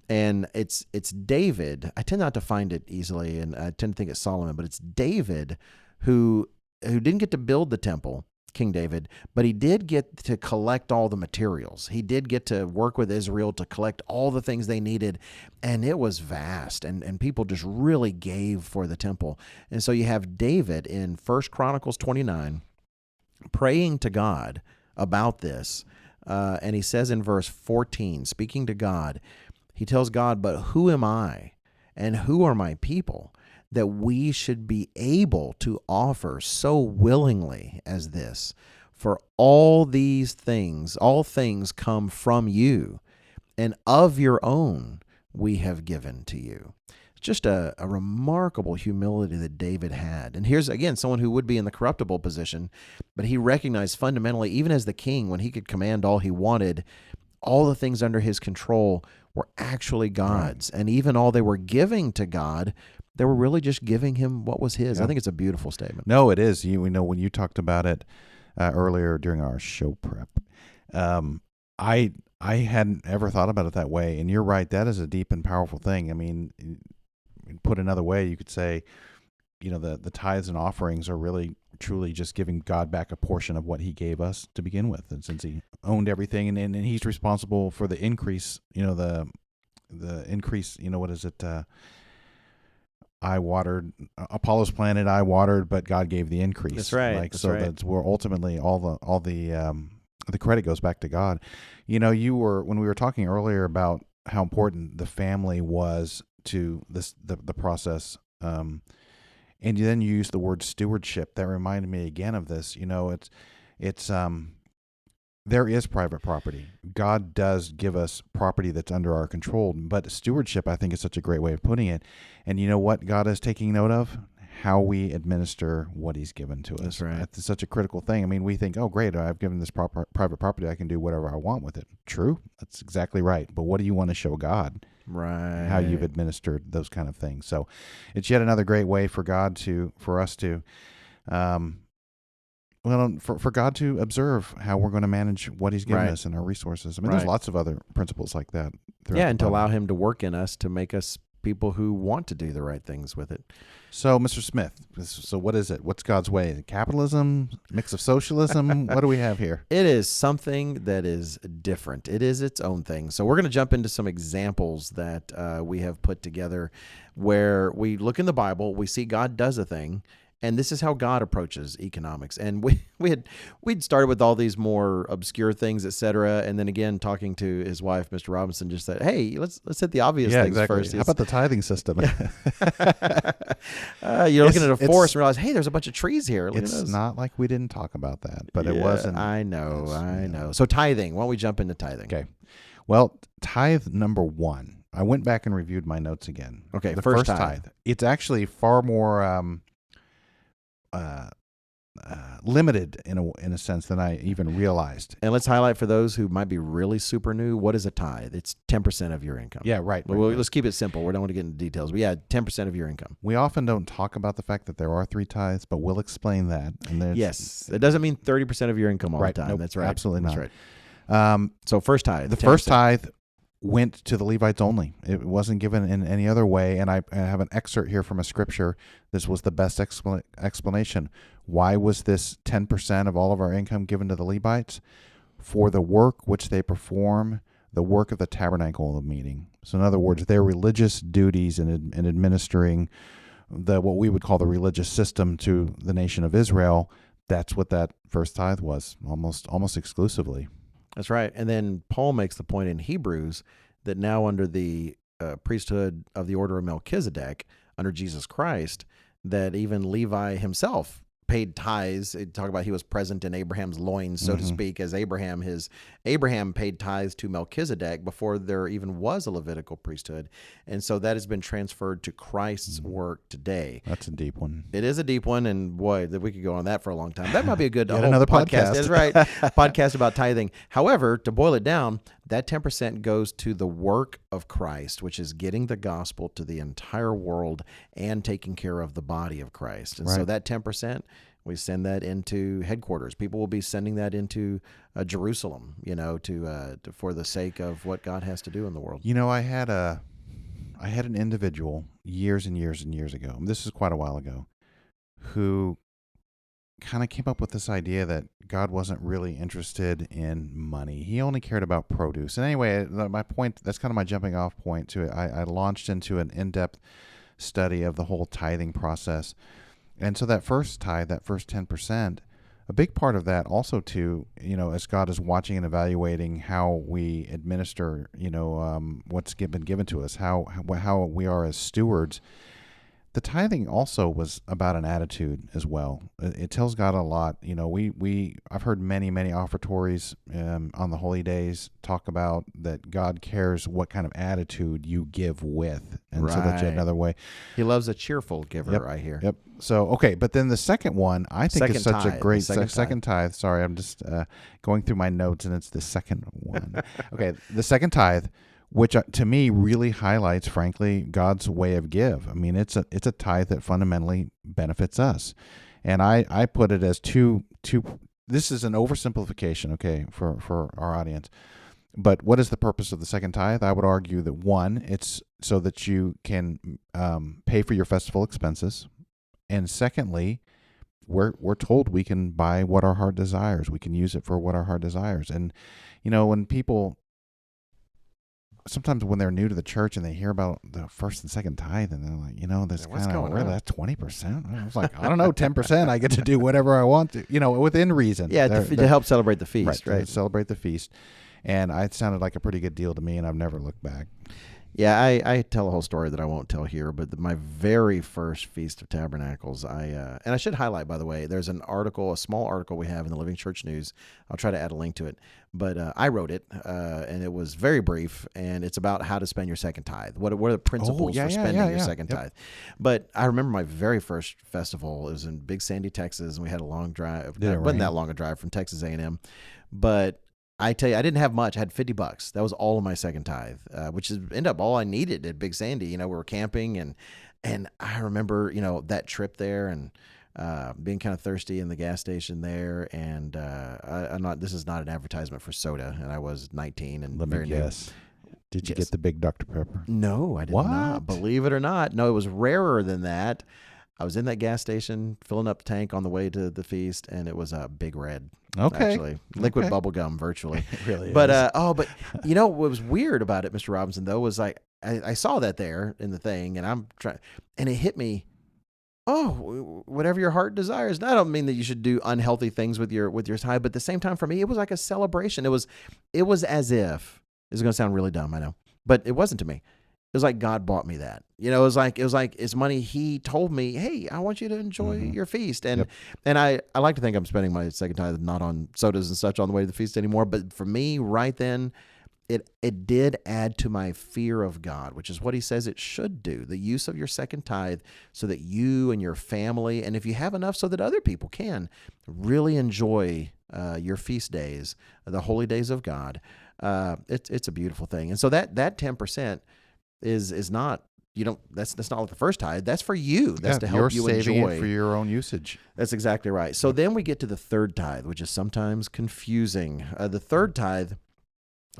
And it's David. I tend not to find it easily, and I tend to think it's Solomon, but it's David who didn't get to build the temple, King David, but he did get to collect all the materials. He did get to work with Israel to collect all the things they needed, and it was vast, and people just really gave for the temple. And so you have David in 1 Chronicles 29 praying to God about this, and he says in verse 14, speaking to God, he tells God, but who am I and who are my people that we should be able to offer so willingly as this? For all these things, all things come from you, and of your own we have given to you. Just a remarkable humility that David had. And here's, again, someone who would be in the corruptible position, but he recognized fundamentally, even as the king, when he could command all he wanted, all the things under his control were actually God's. Right. And even all they were giving to God, they were really just giving him what was his. Yeah. I think it's a beautiful statement. No, it is. When you talked about it earlier during our show prep, I hadn't ever thought about it that way. And you're right. That is a deep and powerful thing. I mean, put another way, you could say, the tithes and offerings are really truly just giving God back a portion of what he gave us to begin with. And since he owned everything and he's responsible for the increase, the increase, what is it? I watered, Apollos planted, I watered, but God gave the increase. That's right. That's where ultimately all the credit goes back to God. When we were talking earlier about how important the family was to the process, and then you use the word stewardship. That reminded me again of this. It's there is private property. God does give us property that's under our control, but stewardship, I think, is such a great way of putting it. And you know what God is taking note of? How we administer what he's given to us. That's right. It's such a critical thing. I mean, we think, oh, great, I've given this private property. I can do whatever I want with it. True. That's exactly right. But what do you want to show God? Right. How you've administered those kind of things. So it's yet another great way for God for God to observe how we're going to manage what he's given us and our resources. I mean, there's lots of other principles like that. Yeah, and to allow him to work in us to make us people who want to do the right things with it. So, Mr. Smith, so what is it? What's God's way? Is it capitalism, mix of socialism? What do we have here? It is something that is different. It is its own thing. So we're going to jump into some examples that we have put together where we look in the Bible, we see God does a thing, and this is how God approaches economics. And we'd started with all these more obscure things, et cetera, and then again talking to his wife, Mr. Robinson, just said, "Hey, let's hit the obvious things first." How about the tithing system? You're looking at a forest and realize, hey, there's a bunch of trees here. It's not like we didn't talk about that, but it wasn't. I know. So tithing. Why don't we jump into tithing? Okay. Well, tithe number 1. I went back and reviewed my notes again. Okay. The first tithe. It's actually far more limited in a sense than I even realized. And let's highlight for those who might be really super new, what is a tithe? It's 10% of your income. Yeah, right. Let's keep it simple. We don't want to get into details. But yeah, 10% of your income. We often don't talk about the fact that there are 3 tithes, but we'll explain that. And yes, it doesn't mean 30% of your income all the time. Nope, that's right. Absolutely not. That's right. So first tithe. The 10%. First tithe went to the Levites only. It wasn't given in any other way. And I have an excerpt here from a scripture. This was the best explanation. Why was this 10% of all of our income given to the Levites? For the work which they perform, the work of the tabernacle of the meeting. So in other words, their religious duties in administering what we would call the religious system to the nation of Israel. That's what that first tithe was, almost exclusively. That's right. And then Paul makes the point in Hebrews that now under the priesthood of the order of Melchizedek, under Jesus Christ, that even Levi himself paid tithes. It talk about he was present in Abraham's loins, so to speak, as Abraham paid tithes to Melchizedek before there even was a Levitical priesthood. And so that has been transferred to Christ's work today. That's a deep one. It is a deep one, and boy, we could go on that for a long time. That might be a good Yet whole another podcast. podcast. That's right. Podcast about tithing. However, to boil it down, that 10% goes to the work of Christ, which is getting the gospel to the entire world and taking care of the body of Christ. And so that 10%, we send that into headquarters. People will be sending that into Jerusalem, to for the sake of what God has to do in the world. I had an individual years and years and years ago, this is quite a while ago, who kind of came up with this idea that God wasn't really interested in money. He only cared about produce. And anyway, my point, that's kind of my jumping off point to it. I launched into an in-depth study of the whole tithing process. And so that first tithe, that first 10%, a big part of that also too, as God is watching and evaluating how we administer, what's been given to us, how we are as stewards. The tithing also was about an attitude as well. It tells God a lot. I've heard many offertories on the holy days talk about that God cares what kind of attitude you give with, and so that's another way. He loves a cheerful giver. Yep. I hear. Yep. So okay, but then the second one I think is such a great second tithe. Sorry, I'm just going through my notes, and it's the second one. Okay, the second tithe, which to me really highlights, frankly, God's way of give. I mean, it's a tithe that fundamentally benefits us, and I put it as two. This is an oversimplification, okay, for our audience. But what is the purpose of the second tithe? I would argue that one, it's so that you can pay for your festival expenses, and secondly, we're told we can buy what our heart desires. We can use it for what our heart desires, and when people. Sometimes when they're new to the church and they hear about the first and second tithe, and they're like, this kind of really, that's 20%. I was like, I don't know, 10%. I get to do whatever I want to, within reason. Yeah, to help celebrate the feast, right? To celebrate the feast, and it sounded like a pretty good deal to me, and I've never looked back. Yeah, I tell a whole story that I won't tell here, but my very first Feast of Tabernacles, and I should highlight, by the way, there's a small article we have in the Living Church News. I'll try to add a link to it, but I wrote it, and it was very brief, and it's about how to spend your second tithe. What are the principles for spending your second tithe? But I remember my very first festival. It was in Big Sandy, Texas, and we had a long drive. It wasn't that long a drive from Texas A&M, but I tell you, I didn't have much. I had $50. That was all of my second tithe, which ended up all I needed at Big Sandy. We were camping, and I remember, that trip there and being kind of thirsty in the gas station there. And this is not an advertisement for soda, and I was 19 and Let me guess. Did you get the big Dr. Pepper? No, I did not. Believe it or not. No, it was rarer than that. I was in that gas station filling up the tank on the way to the feast, and it was a Big Red. Okay. Actually, liquid bubble gum, virtually. It really but is. but what was weird about it, Mr. Robinson, though, was like I saw that there in the thing, and I'm trying, and it hit me. Oh, whatever your heart desires. And I don't mean that you should do unhealthy things with your tithe, but at the same time, for me, it was like a celebration. It was as if, this is going to sound really dumb, I know, but it wasn't to me. It was like God bought me that. It was like it's money. He told me, hey, I want you to enjoy your feast. And I like to think I'm spending my second tithe not on sodas and such on the way to the feast anymore. But for me, right then, it did add to my fear of God, which is what he says it should do. The use of your second tithe so that you and your family, and if you have enough so that other people can, really enjoy your feast days, the holy days of God. It's a beautiful thing. And so that 10% is not, that's not like the first tithe. That's for you. That's to help you saving enjoy it for your own usage. That's exactly right. So then we get to the third tithe, which is sometimes confusing. The third tithe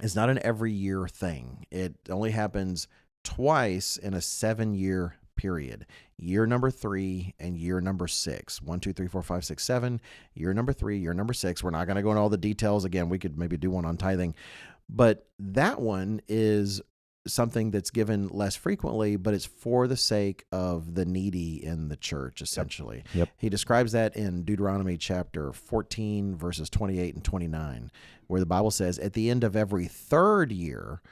is not an every year thing. It only happens twice in a 7-year period. Year number 3 and year number 6. 1, 2, 3, 4, 5, 6, 7. Year number 3, year number 6. We're not going to go into all the details. Again, we could maybe do one on tithing. But that one is something that's given less frequently, but it's for the sake of the needy in the church, essentially. Yep. He describes that in Deuteronomy chapter 14, verses 28 and 29, where the Bible says, at the end of every third year,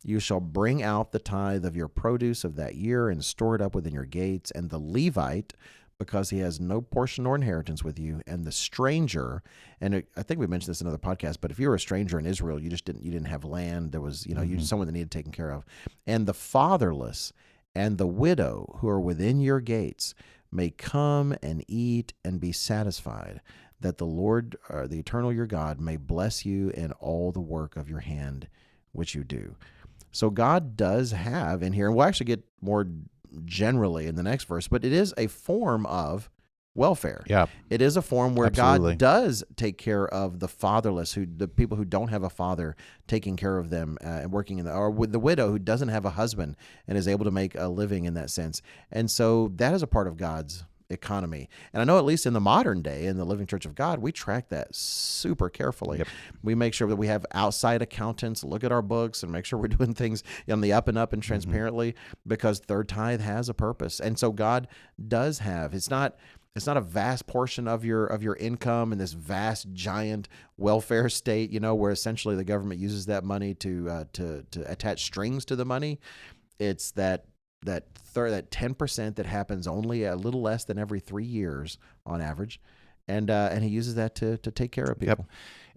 you shall bring out the tithe of your produce of that year and store it up within your gates, and the Levite because he has no portion nor inheritance with you, and the stranger, and I think we mentioned this in another podcast, but if you were a stranger in Israel, you didn't have land. There was, you someone that needed taken care of, and the fatherless and the widow who are within your gates may come and eat and be satisfied, that the Lord, the eternal your God, may bless you in all the work of your hand which you do. So God does have in here, and we'll actually get more generally in the next verse, but it is a form of welfare. Yeah. It is a form where Absolutely. God does take care of the fatherless, the people who don't have a father, taking care of them and working or with the widow who doesn't have a husband and is able to make a living in that sense. And so that is a part of God's economy. And I know at least in the modern day, in the Living Church of God, we track that super carefully. Yep. We make sure that we have outside accountants look at our books and make sure we're doing things on the up and transparently, because third tithe has a purpose. And so God does have, it's not a vast portion of your income in this vast giant welfare state, where essentially the government uses that money to attach strings to the money. It's that 10% that happens only a little less than every 3 years on average, and he uses that to take care of people. Yep.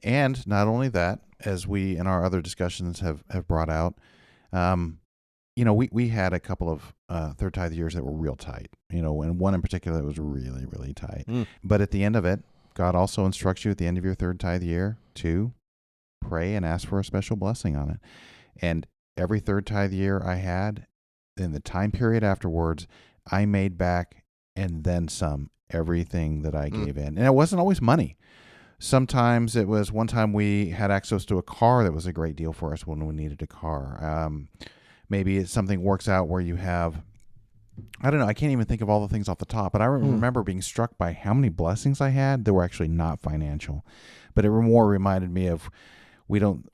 And not only that, as we in our other discussions have brought out, we had a couple of third tithe years that were real tight, and one in particular that was really, really tight. But at the end of it, God also instructs you at the end of your third tithe year to pray and ask for a special blessing on it. And every third tithe year I had, in the time period afterwards, I made back and then some everything that I gave in. And it wasn't always money. Sometimes it was, one time we had access to a car that was a great deal for us when we needed a car. Maybe it's something works out where you have, I don't know, I can't even think of all the things off the top, but I remember being struck by how many blessings I had that were actually not financial. But it more reminded me of, we don't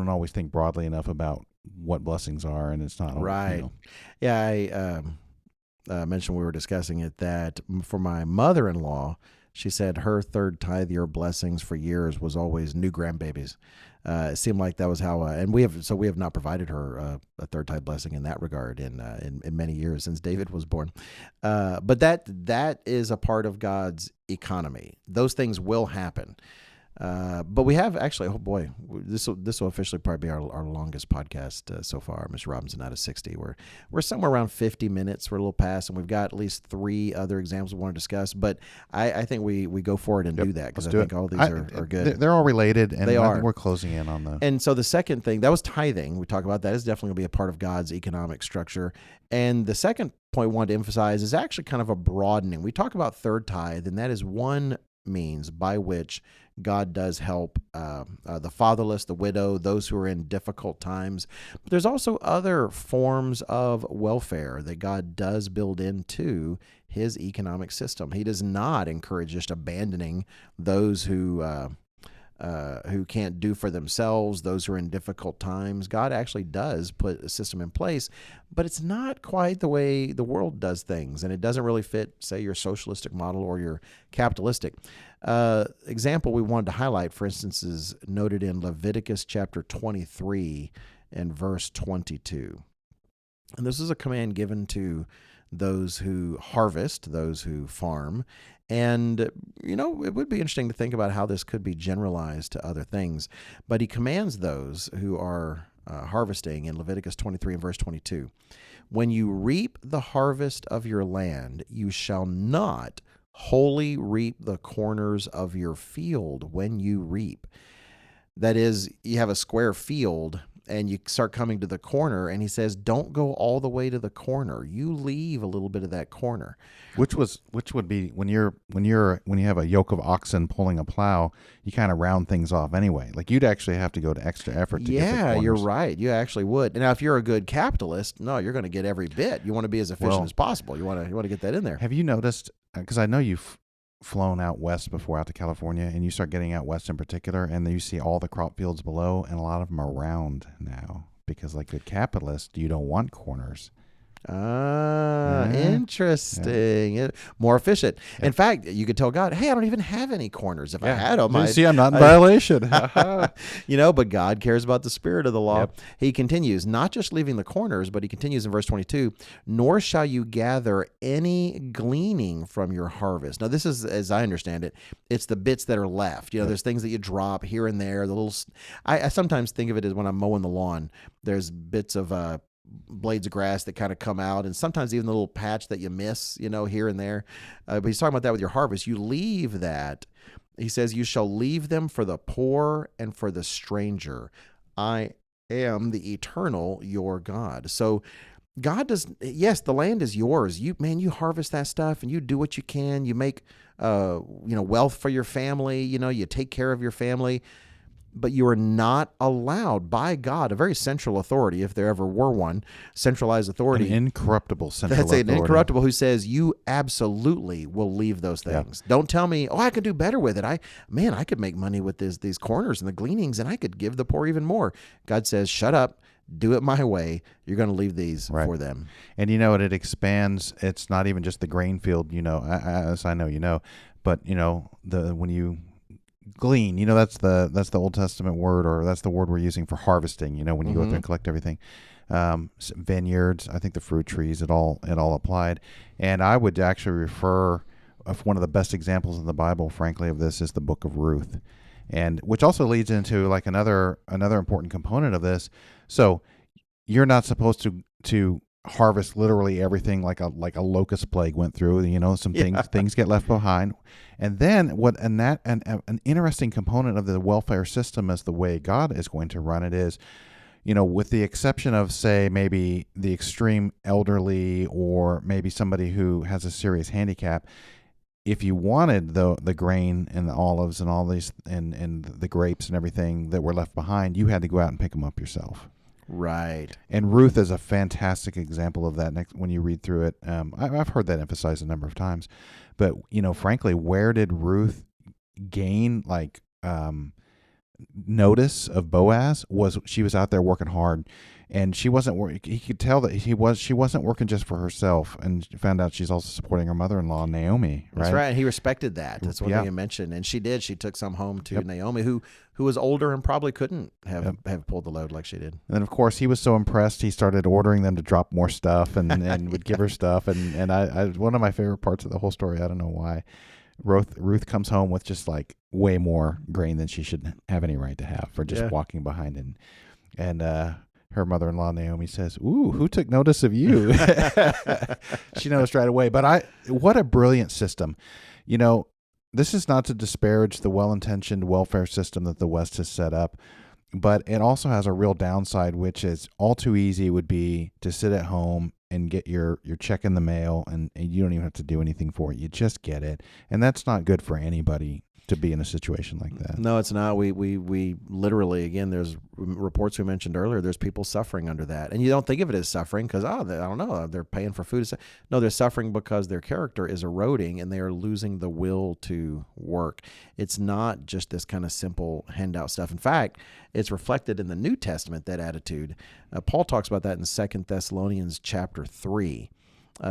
always think broadly enough about what blessings are, and it's not right. Yeah, I mentioned, we were discussing it, that for my mother-in-law, she said her third tithe year blessings for years was always new grandbabies. It seemed like that was how, and we have not provided her a third tithe blessing in that regard in many years since David was born. But that is a part of God's economy. Those things will happen. But we have actually, oh boy, this will officially probably be our longest podcast so far, Mr. Robinson, out of 60. We're somewhere around 50 minutes. We're a little past, and we've got at least 3 other examples we want to discuss. But I think we go forward and do that, because I think all these are good. They're all related, and they are. We're closing in on those. And so the second thing, that was tithing. We talk about that is definitely going to be a part of God's economic structure. And the second point we wanted to emphasize is actually kind of a broadening. We talk about third tithe, and that is one means by which God does help the fatherless, the widow, those who are in difficult times. But there's also other forms of welfare that God does build into his economic system. He does not encourage just abandoning those who can't do for themselves, those who are in difficult times. God actually does put a system in place, but it's not quite the way the world does things, and it doesn't really fit, say, your socialistic model or your capitalistic. Example we wanted to highlight, for instance, is noted in Leviticus chapter 23 and verse 22. And this is a command given to those who harvest, those who farm. And, it would be interesting to think about how this could be generalized to other things. But he commands those who are harvesting in Leviticus 23 and verse 22, when you reap the harvest of your land, you shall not wholly reap the corners of your field when you reap. That is, you have a square field and you start coming to the corner, and he says, don't go all the way to the corner. You leave a little bit of that corner. Which would be when you have a yoke of oxen pulling a plow, you kind of round things off anyway. Like, you'd actually have to go to extra effort to get the corners. Yeah, you're right. You actually would. And now, if you're a good capitalist, no, you're going to get every bit. You want to be as efficient as possible. You want to get that in there. Have you noticed? Because I know you've flown out west before, out to California, and you start getting out west in particular, and then you see all the crop fields below, and a lot of them are round now, because, like good capitalist, you don't want corners. Ah, Yeah. interesting. More efficient. In fact, you could tell God, "Hey, I don't even have any corners. If I had them, See, I'm not in violation. But God cares about the spirit of the law." Yep. He continues, not just leaving the corners, but he continues in verse 22, "Nor shall you gather any gleaning from your harvest." Now, this is, as I understand it, it's the bits that are left. There's things that you drop here and there. I sometimes think of it as when I'm mowing the lawn, there's bits of blades of grass that kind of come out, and sometimes even the little patch that you miss, here and there. But he's talking about that with your harvest. You leave that. He says, "You shall leave them for the poor and for the stranger. I am the eternal, your God." So God does, yes, the land is yours. You harvest that stuff and you do what you can. You make, wealth for your family. You take care of your family. But you are not allowed by God, a very central authority, if there ever were one, centralized authority. An incorruptible central That's authority. an incorruptible who says you absolutely will leave those things. Yeah. Don't tell me, I could do better with it. I could make money with these corners and the gleanings, and I could give the poor even more. God says, shut up, do it my way. You're going to leave these for them. And it expands. It's not even just the grain field, as I know, but when you glean, that's the Old Testament word, or that's the word we're using for harvesting, when you go through and collect everything. Vineyards, I think the fruit trees, it all applied. And I would actually refer, one of the best examples in the Bible, frankly, of this is the book of Ruth, and which also leads into like another important component of this. So you're not supposed to harvest literally everything like a locust plague went through. Some things get left behind. And then an interesting component of the welfare system is the way God is going to run it is, with the exception of, say, maybe the extreme elderly or maybe somebody who has a serious handicap. If you wanted the grain and the olives and all these and the grapes and everything that were left behind, you had to go out and pick them up yourself. Right. And Ruth is a fantastic example of that. When you read through it, I've heard that emphasized a number of times. But, frankly, where did Ruth gain notice of Boaz? She was out there working hard, and she wasn't working. He could tell that she wasn't working just for herself, and found out she's also supporting her mother-in-law, Naomi. Right? That's right. And he respected that. That's one thing you mentioned. And she did. She took some home to Naomi, who was older and probably couldn't have pulled the load like she did. And then, of course, he was so impressed, he started ordering them to drop more stuff and would give her stuff. And I one of my favorite parts of the whole story, I don't know why, Ruth comes home with just like way more grain than she should have any right to have for just walking behind. And her mother-in-law, Naomi, says, "Ooh, who took notice of you?" She noticed right away. But what a brilliant system. This is not to disparage the well-intentioned welfare system that the West has set up, but it also has a real downside, which is all too easy would be to sit at home and get your check in the mail, and you don't even have to do anything for it. You just get it. And that's not good for anybody to be in a situation like that. No, it's not. We literally, again, there's reports we mentioned earlier, there's people suffering under that. And you don't think of it as suffering because, I don't know, they're paying for food. No, they're suffering because their character is eroding and they are losing the will to work. It's not just this kind of simple handout stuff. In fact, it's reflected in the New Testament, that attitude. Paul talks about that in 2 Thessalonians chapter 3.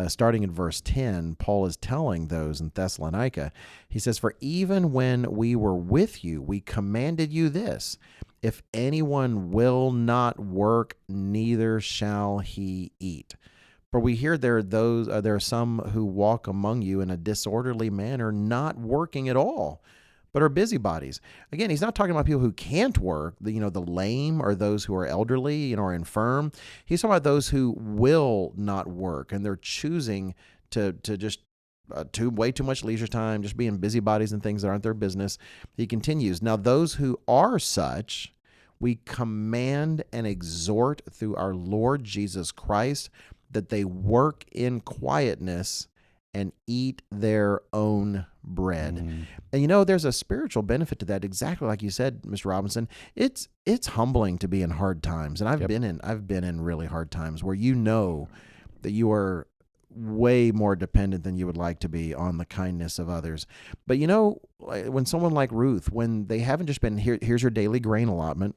Starting in verse 10, Paul is telling those in Thessalonica, he says, "For even when we were with you, we commanded you this, if anyone will not work, neither shall he eat. For we hear there are some who walk among you in a disorderly manner, not working at all, but are busybodies." Again, he's not talking about people who can't work, the lame or those who are elderly, or infirm. He's talking about those who will not work, and they're choosing to just way too much leisure time, just being busybodies and things that aren't their business. He continues, "Now those who are such, we command and exhort through our Lord Jesus Christ that they work in quietness and eat their own bread." And there's a spiritual benefit to that, exactly like you said, Mr. Robinson. It's humbling to be in hard times, and I've been in really hard times where that you are way more dependent than you would like to be on the kindness of others. But when someone like Ruth, when they haven't just been here's your daily grain allotment,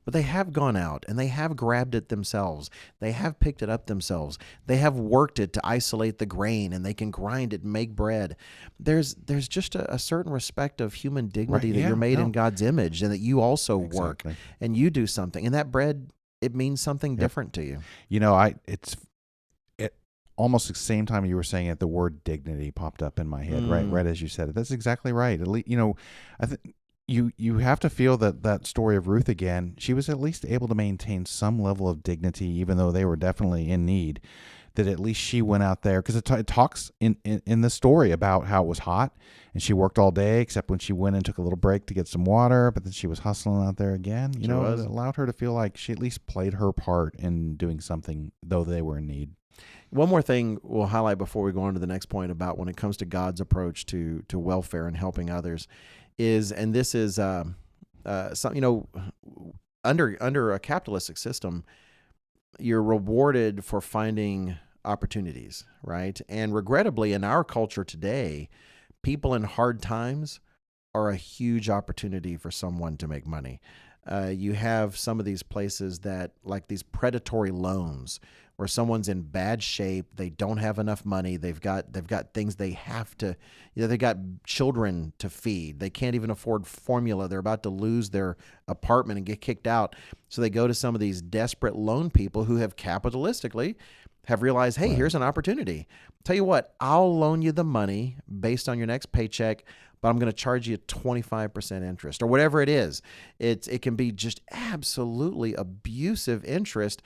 but they have gone out and they have grabbed it themselves. They have picked it up themselves. They have worked it to isolate the grain, and they can grind it and make bread. There's just a certain respect of human dignity Right, that yeah, you're made no. in God's image, and that you also work Exactly. and you do something. And that bread, it means something different to you. You know, it's it almost the same time you were saying it, the word dignity popped up in my head, right as you said it. That's exactly right. At least, I think you have to feel that story of Ruth again. She was at least able to maintain some level of dignity, even though they were definitely in need. That at least she went out there, because it talks in the story about how it was hot and she worked all day, except when she went and took a little break to get some water, but then she was hustling out there again. She was. It allowed her to feel like she at least played her part in doing something, though they were in need. One more thing we'll highlight before we go on to the next point about when it comes to God's approach to welfare and helping others is, and this is something, under a capitalistic system, you're rewarded for finding opportunities, right? And regrettably, in our culture today, people in hard times are a huge opportunity for someone to make money. You have some of these places that, like these predatory loans, where someone's in bad shape, they don't have enough money, they've got things they have to, they got children to feed, they can't even afford formula, they're about to lose their apartment and get kicked out, so they go to some of these desperate loan people who have capitalistically have realized, hey, here's an opportunity. Tell you what, I'll loan you the money based on your next paycheck, but I'm going to charge you 25% interest or whatever it is. It can be just absolutely abusive interest.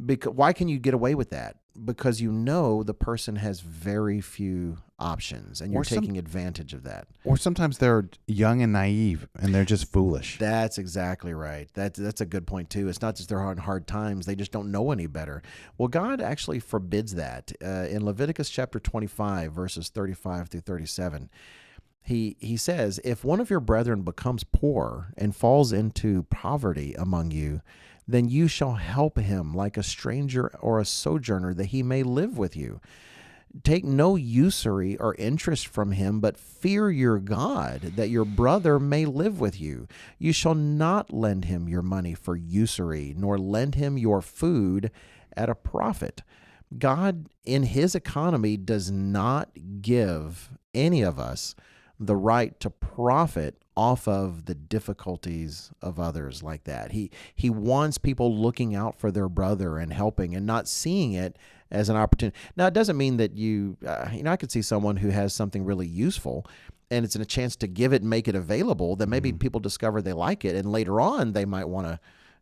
Because why can you get away with that? Because the person has very few options, and you're taking advantage of that. Or sometimes they're young and naive, and they're just foolish. That's exactly right. That's a good point too. It's not just they're on hard times; they just don't know any better. Well, God actually forbids that in Leviticus chapter 25, verses 35 through 37. He says, if one of your brethren becomes poor and falls into poverty among you, then you shall help him like a stranger or a sojourner, that he may live with you. Take no usury or interest from him, but fear your God, that your brother may live with you. You shall not lend him your money for usury, nor lend him your food at a profit. God, in his economy, does not give any of us the right to profit off of the difficulties of others like that. He wants people looking out for their brother and helping, and not seeing it as an opportunity. Now, it doesn't mean that I could see someone who has something really useful, and it's a chance to give it and make it available, that maybe people discover they like it, and later on they might want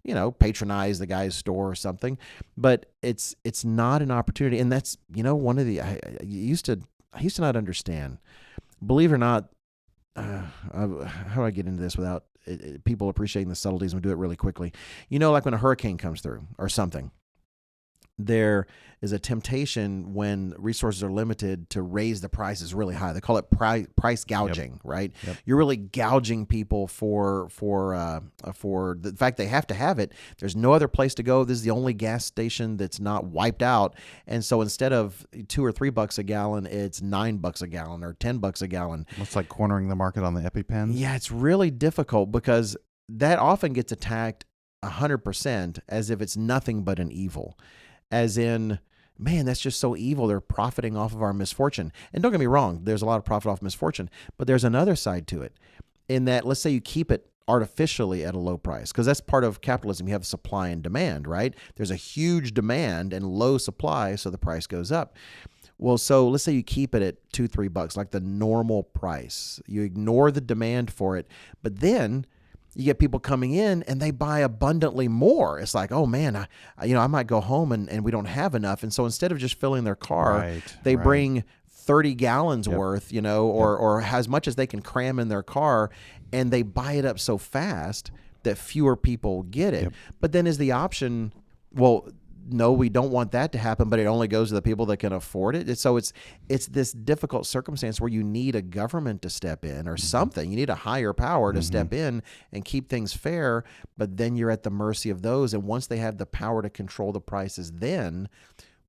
to patronize the guy's store or something. But it's not an opportunity. And that's, one of the, I used to not understand. Believe it or not, how do I get into this without people appreciating the subtleties? And we do it really quickly. Like when a hurricane comes through or something, there is a temptation when resources are limited to raise the prices really high. They call it price gouging, right? Yep. You're really gouging people for the fact they have to have it. There's no other place to go. This is the only gas station that's not wiped out. And so instead of $2 or $3 a gallon, it's $9 a gallon or $10 a gallon. It's like cornering the market on the EpiPens. Yeah, it's really difficult, because that often gets attacked 100% as if it's nothing but an evil. As in, man, that's just so evil. They're profiting off of our misfortune. And don't get me wrong, there's a lot of profit off misfortune, but there's another side to it, in that, let's say you keep it artificially at a low price, because that's part of capitalism. You have supply and demand, right? There's a huge demand and low supply, so the price goes up. Well, so let's say you keep it at $2, $3, like the normal price. You ignore the demand for it, but then you get people coming in and they buy abundantly more. It's like, oh man, I might go home and we don't have enough. And so instead of just filling their car, they bring 30 gallons worth, or as much as they can cram in their car, and they buy it up so fast that fewer people get it. But then is the option, well, no, we don't want that to happen, but it only goes to the people that can afford it. So it's this difficult circumstance where you need a government to step in or something. You need a higher power to step in and keep things fair, but then you're at the mercy of those. And once they have the power to control the prices, then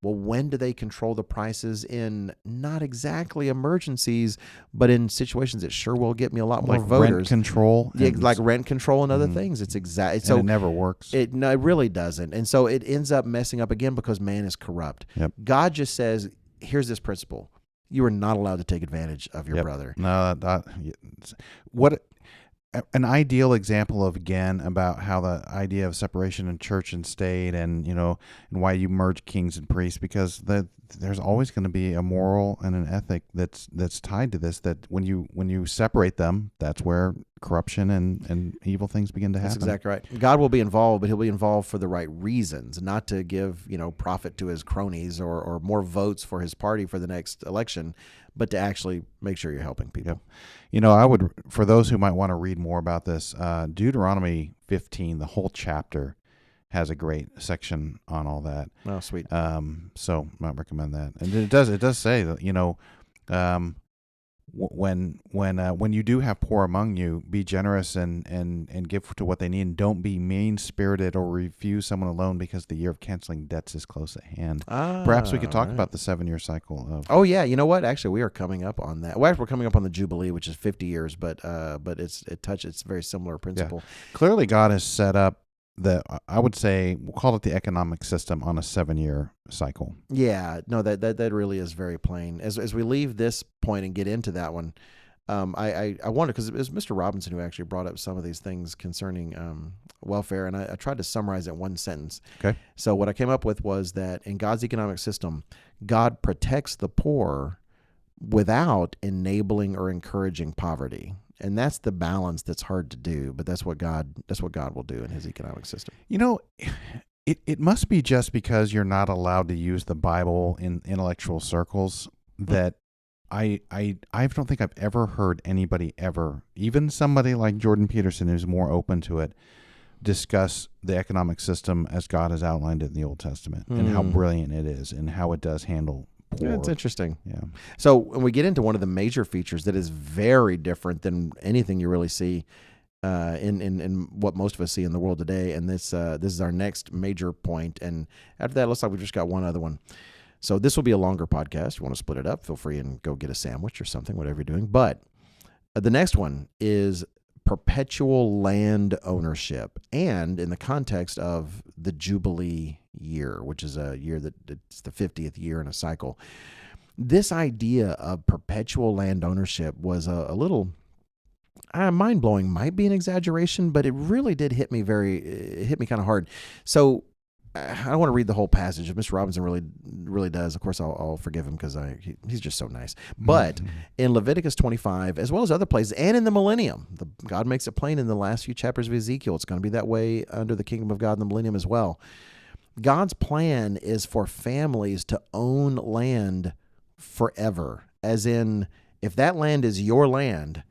Well, when do they control the prices in not exactly emergencies, but in situations that sure will get me a lot more Like voters? rent control. Yeah, And like rent control and other things. It's exactly so it never works. No, it really doesn't. And so it ends up messing up again because man is corrupt. Yep. God just says, here's this principle. You are not allowed to take advantage of your brother. No, what an ideal example of, again, about how the idea of separation in church and state, and and why you merge kings and priests, because there's always going to be a moral and an ethic that's tied to this, that when you separate them, that's where corruption and evil things begin to happen. That's exactly right. God will be involved, but he'll be involved for the right reasons, not to give profit to his cronies or more votes for his party for the next election, but to actually make sure you're helping people. Yep. I would, for those who might want to read more about this, Deuteronomy 15, the whole chapter, has a great section on all that. Oh, sweet. So I might recommend that. And it does say that, when you do have poor among you, be generous and give to what they need, and don't be mean-spirited or refuse someone a loan, because the year of canceling debts is close at hand. Perhaps we could talk about the 7-year cycle of... Oh yeah, you know what? Actually, we are coming up on that. Well, actually, we're coming up on the Jubilee, which is 50 years, but it's a very similar principle. Yeah. Clearly, God has set up I would say, we'll call it the economic system on a 7-year cycle. Yeah, no, that really is very plain. As we leave this point and get into that one, I wonder, because it was Mr. Robinson who actually brought up some of these things concerning welfare, and I tried to summarize it in one sentence. Okay. So what I came up with was that in God's economic system, God protects the poor without enabling or encouraging poverty. And that's the balance that's hard to do, but that's what God will do in his economic system. It must be just because you're not allowed to use the Bible in intellectual circles that I don't think I've ever heard anybody ever, even somebody like Jordan Peterson, who's more open to it, discuss the economic system as God has outlined it in the Old Testament, and how brilliant it is, and how it does handle poor. That's interesting. Yeah. So when we get into one of the major features that is very different than anything you really see in what most of us see in the world today, and this is our next major point. And after that, it looks like we just got one other one. So this will be a longer podcast. If you want to split it up, feel free and go get a sandwich or something, whatever you're doing. But the next one is perpetual land ownership, and in the context of the Jubilee year, which is a year that it's the 50th year in a cycle. This idea of perpetual land ownership was a little mind-blowing, might be an exaggeration, but it really did hit me kind of hard. So I don't want to read the whole passage. If Mr. Robinson really does, of course, I'll forgive him, because he's just so nice. But in Leviticus 25, as well as other places, and in the millennium, God makes it plain in the last few chapters of Ezekiel, it's going to be that way under the kingdom of God in the millennium as well. God's plan is for families to own land forever, as in, if that land is your land,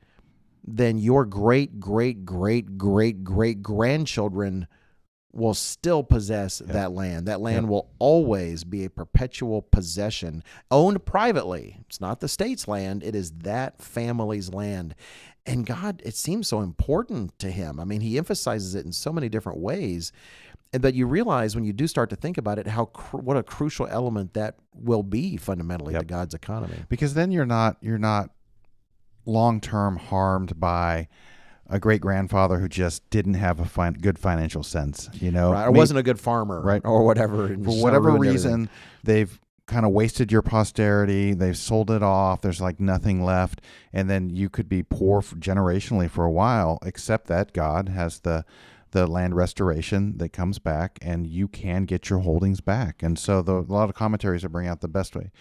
then your great, great, great, great, great grandchildren will still possess that land. That land will always be a perpetual possession, owned privately. It's not the state's land. It is that family's land. And God, it seems so important to him. I mean, he emphasizes it in so many different ways. But you realize when you do start to think about it, what a crucial element that will be fundamentally to God's economy. Because then you're not long-term harmed by a great-grandfather who just didn't have a good financial sense, right? Or wasn't a good farmer, right? Or whatever. For whatever reason, they've kind of wasted your posterity. They've sold it off. There's like nothing left. And then you could be poor generationally for a while, except that God has the land restoration that comes back, and you can get your holdings back. And so a lot of commentaries will bring out the best way.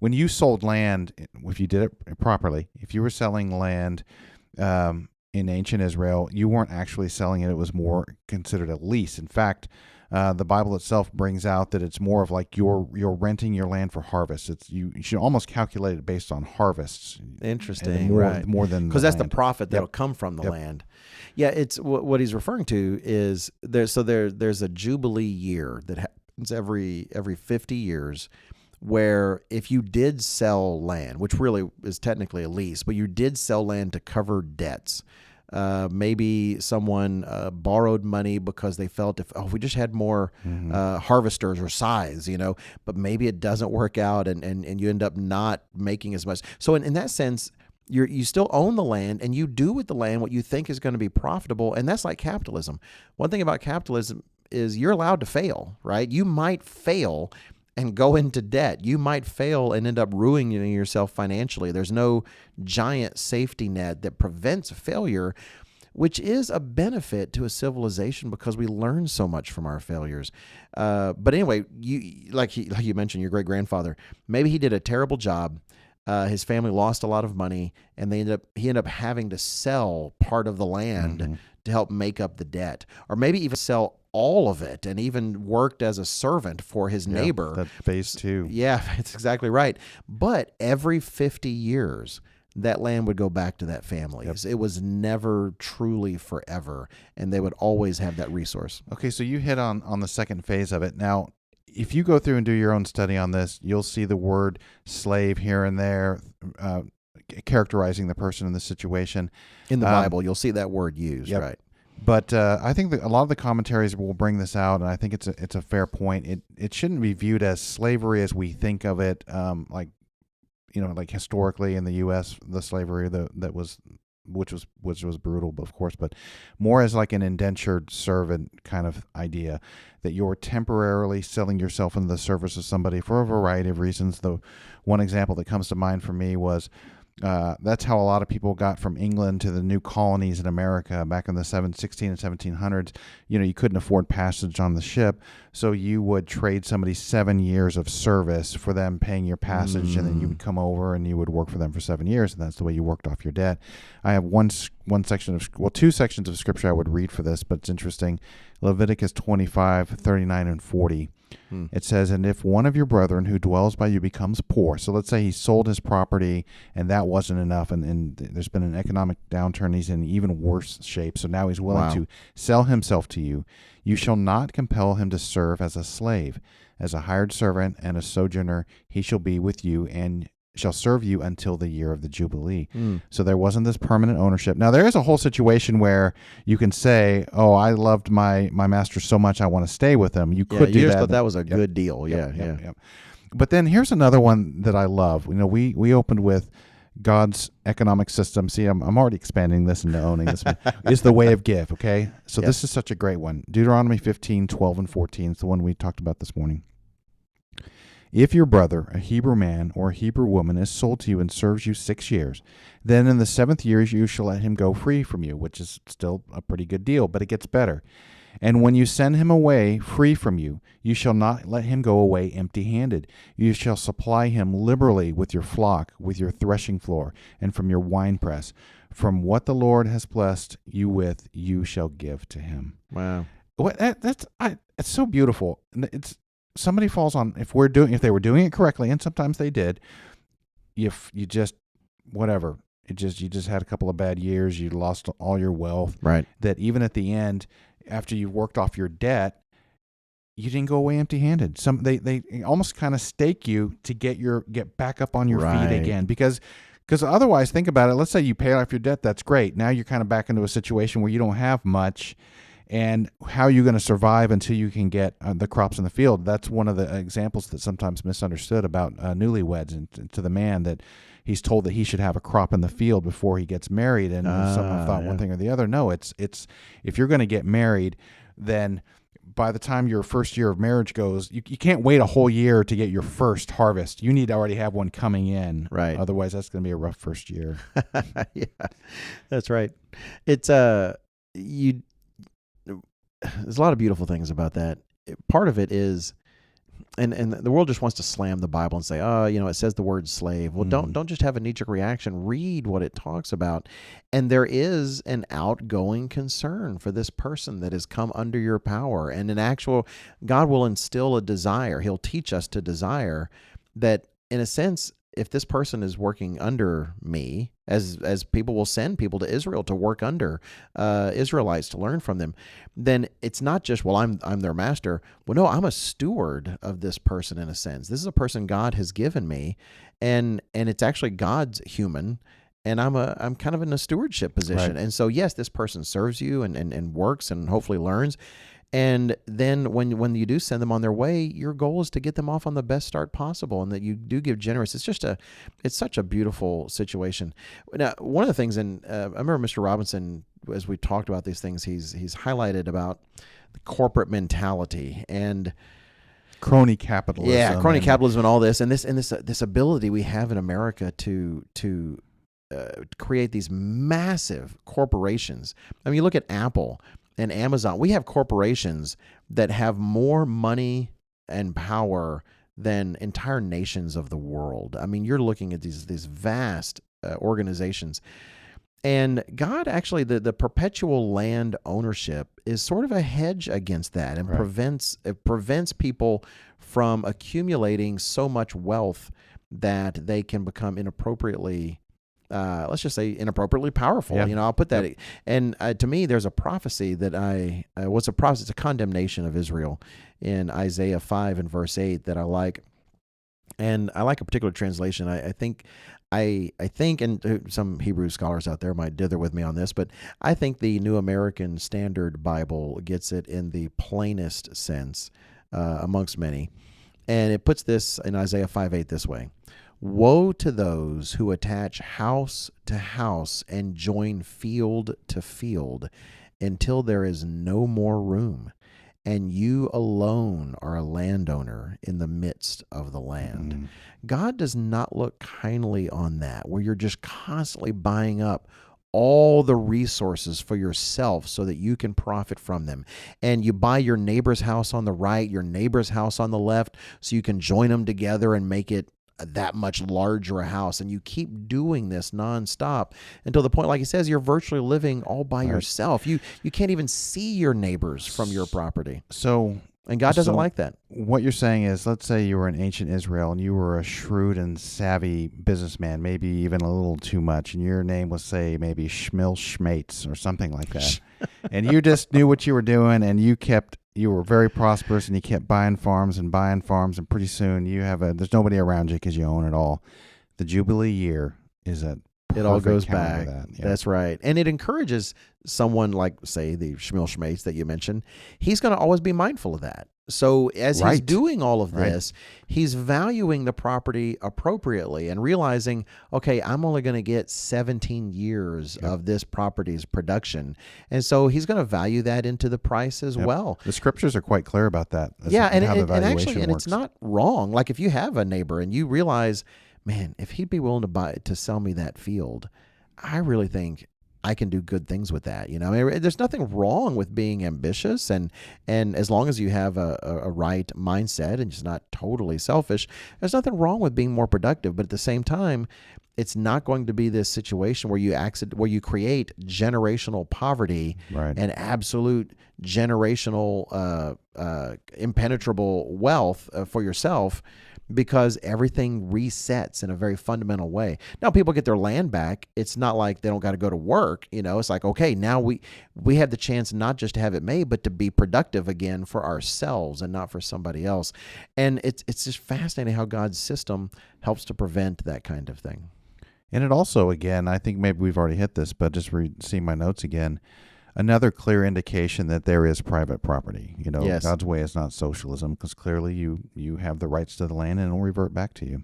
When you sold land, if you did it properly, if you were selling land in ancient Israel, you weren't actually selling it. It was more considered a lease. In fact, the Bible itself brings out that it's more of like you're renting your land for harvest. You should almost calculate it based on harvests. Interesting, more than, because that's the profit that'll come from the land. Yeah, it's what he's referring to is there's a Jubilee year that happens every 50 years, where if you did sell land, which really is technically a lease, but you did sell land to cover debts, Maybe someone borrowed money because they felt if we just had more harvesters or scythes, but maybe it doesn't work out and you end up not making as much. So in that sense, you still own the land and you do with the land what you think is going to be profitable. And that's like capitalism. One thing about capitalism is you're allowed to fail, right? You might fail and go into debt. You might fail and end up ruining yourself financially. There's no giant safety net that prevents failure, which is a benefit to a civilization because we learn so much from our failures. But anyway, like you mentioned, your great grandfather, maybe he did a terrible job. His family lost a lot of money, and he ended up having to sell part of the land to help make up the debt, or maybe even sell all of it, and even worked as a servant for his neighbor. That phase two. Yeah, it's exactly right. But every 50 years, that land would go back to that family. Yep. It was never truly forever, and they would always have that resource. Okay, so you hit on the second phase of it. Now, if you go through and do your own study on this, you'll see the word slave here and there, characterizing the person in the situation. In the Bible, you'll see that word used, right? But I think that a lot of the commentaries will bring this out, and I think it's a fair point. It shouldn't be viewed as slavery as we think of it, like historically in the U.S. the slavery which was brutal, of course, but more as like an indentured servant kind of idea, that you're temporarily selling yourself into the service of somebody for a variety of reasons. The one example that comes to mind for me was that's how a lot of people got from England to the new colonies in America back in the 16 and 1700s. You couldn't afford passage on the ship, so you would trade somebody 7 years of service for them paying your passage, and then you would come over and you would work for them for 7 years, and that's the way you worked off your debt. I have two sections of scripture I would read for this, but it's interesting. Leviticus 25, 39, and 40. It says, and if one of your brethren who dwells by you becomes poor, so let's say he sold his property and that wasn't enough, and there's been an economic downturn, he's in even worse shape, so now he's willing to sell himself to you, you shall not compel him to serve as a slave. As a hired servant and a sojourner, he shall be with you and shall serve you until the year of the Jubilee. So there wasn't this permanent ownership. Now, there is a whole situation where you can say, oh, I loved my master so much I want to stay with him. You could do you just that. thought that was a good deal. Yeah. But then here's another one that I love. We opened with God's economic system. See, I'm already expanding this into owning this one. Is the way of give, okay? So this is such a great one. Deuteronomy 15, 12, and 14 is the one we talked about this morning. If your brother, a Hebrew man or a Hebrew woman, is sold to you and serves you 6 years, then in the 7th year you shall let him go free from you, which is still a pretty good deal, but it gets better. And when you send him away free from you, you shall not let him go away empty-handed. You shall supply him liberally with your flock, with your threshing floor, and from your winepress. From what the Lord has blessed you with, you shall give to him. Wow. It's so beautiful. Somebody falls on, if they were doing it correctly, and sometimes they did, if you just, whatever, you just had a couple of bad years, you lost all your wealth, right? That even at the end, after you've worked off your debt, you didn't go away empty-handed. They almost kind of stake you to get back up on your feet again, because otherwise, think about it. Let's say you pay off your debt, that's great. Now you're kind of back into a situation where you don't have much. And how are you going to survive until you can get the crops in the field? That's one of the examples that's sometimes misunderstood about newlyweds, and to the man that he's told that he should have a crop in the field before he gets married. And some have thought one thing or the other. No, it's if you're going to get married, then by the time your first year of marriage goes, you can't wait a whole year to get your first harvest. You need to already have one coming in. Right. Otherwise, that's going to be a rough first year. Yeah, that's right. It's there's a lot of beautiful things about that. Part of it is, and the world just wants to slam the Bible and say, oh, it says the word slave. Well, don't just have a knee-jerk reaction. Read what it talks about. And there is an outgoing concern for this person that has come under your power. And God will instill a desire. He'll teach us to desire that, in a sense, if this person is working under me, as people will send people to Israel to work under Israelites to learn from them, then it's not just, well, I'm their master. Well, no, I'm a steward of this person in a sense. This is a person God has given me, and it's actually God's human, and I'm kind of in a stewardship position. Right. And so yes, this person serves you and works and hopefully learns. And then when you do send them on their way, your goal is to get them off on the best start possible, and that you do give generous. It's such a beautiful situation. Now, one of the things, and I remember Mr. Robinson, as we talked about these things, he's highlighted about the corporate mentality and Crony capitalism. yeah, crony capitalism and all this, and this ability we have in America to create these massive corporations. I mean, you look at Apple and Amazon. We have corporations that have more money and power than entire nations of the world. I mean, you're looking at these vast organizations. And God actually, the perpetual land ownership is sort of a hedge against that, and prevents people from accumulating so much wealth that they can become inappropriately, let's just say inappropriately powerful. Yeah. I'll put that. Yep. And to me, there's a prophecy that what's a prophecy? It's a condemnation of Israel in Isaiah 5 and verse 8 that I like. And I like a particular translation. I think, and some Hebrew scholars out there might dither with me on this, but I think the New American Standard Bible gets it in the plainest sense amongst many. And it puts this in Isaiah 5:8 this way: woe to those who attach house to house and join field to field until there is no more room, and you alone are a landowner in the midst of the land. Mm-hmm. God does not look kindly on that, where you're just constantly buying up all the resources for yourself so that you can profit from them. And you buy your neighbor's house on the right, your neighbor's house on the left, so you can join them together and make it that much larger a house. And you keep doing this nonstop until the point, like he says, you're virtually living all by yourself. You can't even see your neighbors from your property. And God doesn't like that. What you're saying is, let's say you were in ancient Israel and you were a shrewd and savvy businessman, maybe even a little too much, and your name was, say, maybe Schmil Schmates or something like that. And you just knew what you were doing, and you were very prosperous, and you kept buying farms, and pretty soon there's nobody around you because you own it all. The Jubilee year is it all goes back. Yeah. That's right. And it encourages someone like, say, the Schmil Schmates that you mentioned. He's going to always be mindful of that. So as he's doing all of this, he's valuing the property appropriately and realizing, okay, I'm only going to get 17 years of this property's production. And so he's going to value that into the price as well. The scriptures are quite clear about that. And it's not wrong. Like if you have a neighbor and you realize, man, if he'd be willing to sell me that field, I really think I can do good things with that. I mean, there's nothing wrong with being ambitious, and as long as you have a right mindset and just not totally selfish, there's nothing wrong with being more productive. But at the same time, it's not going to be this situation where you create generational poverty and absolute generational impenetrable wealth for yourself, because everything resets in a very fundamental way. Now, people get their land back. It's not like they don't got to go to work. It's like, okay, now we have the chance not just to have it made, but to be productive again for ourselves and not for somebody else. And it's just fascinating how God's system helps to prevent that kind of thing. And it also, again, I think maybe we've already hit this, but just seeing my notes again, another clear indication that there is private property. God's way is not socialism, because clearly you have the rights to the land and it'll revert back to you.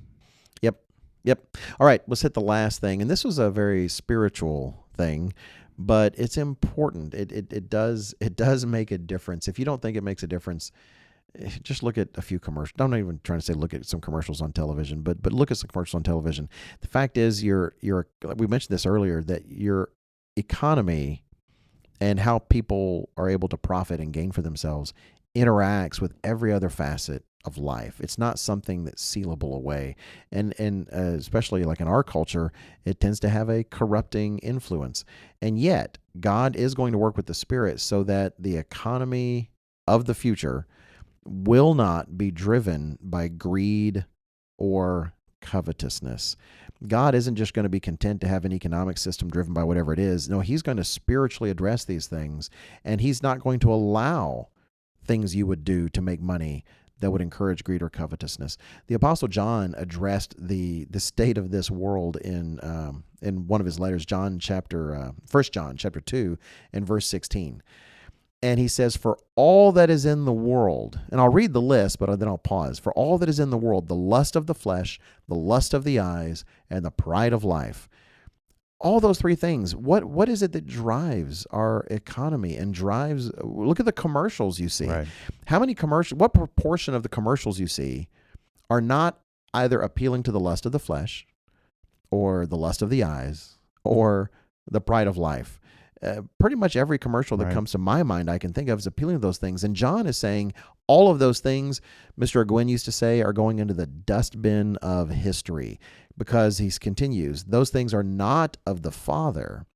Yep. All right, let's hit the last thing. And this was a very spiritual thing, but it's important. It does make a difference. If you don't think it makes a difference, just look at a few commercials. I'm not even trying to say look at some commercials on television, but look at some commercials on television. The fact is, we mentioned this earlier, that your economy and how people are able to profit and gain for themselves interacts with every other facet of life. It's not something that's sealable away. And especially like in our culture, it tends to have a corrupting influence. And yet, God is going to work with the Spirit so that the economy of the future will not be driven by greed or covetousness. God isn't just going to be content to have an economic system driven by whatever it is. No, he's going to spiritually address these things, and he's not going to allow things you would do to make money that would encourage greed or covetousness. The Apostle John addressed the state of this world in one of his letters, 1 John chapter 2 and verse 16. And he says, for all that is in the world, and I'll read the list, but then I'll pause. For all that is in the world, the lust of the flesh, the lust of the eyes, and the pride of life. All those three things, what is it that drives our economy and drives, look at the commercials you see. Right. What proportion of the commercials you see are not either appealing to the lust of the flesh or the lust of the eyes or the pride of life? Pretty much every commercial that comes to my mind I can think of is appealing to those things. And John is saying all of those things, Mr. Ogwyn used to say, are going into the dustbin of history, because he continues, those things are not of the Father.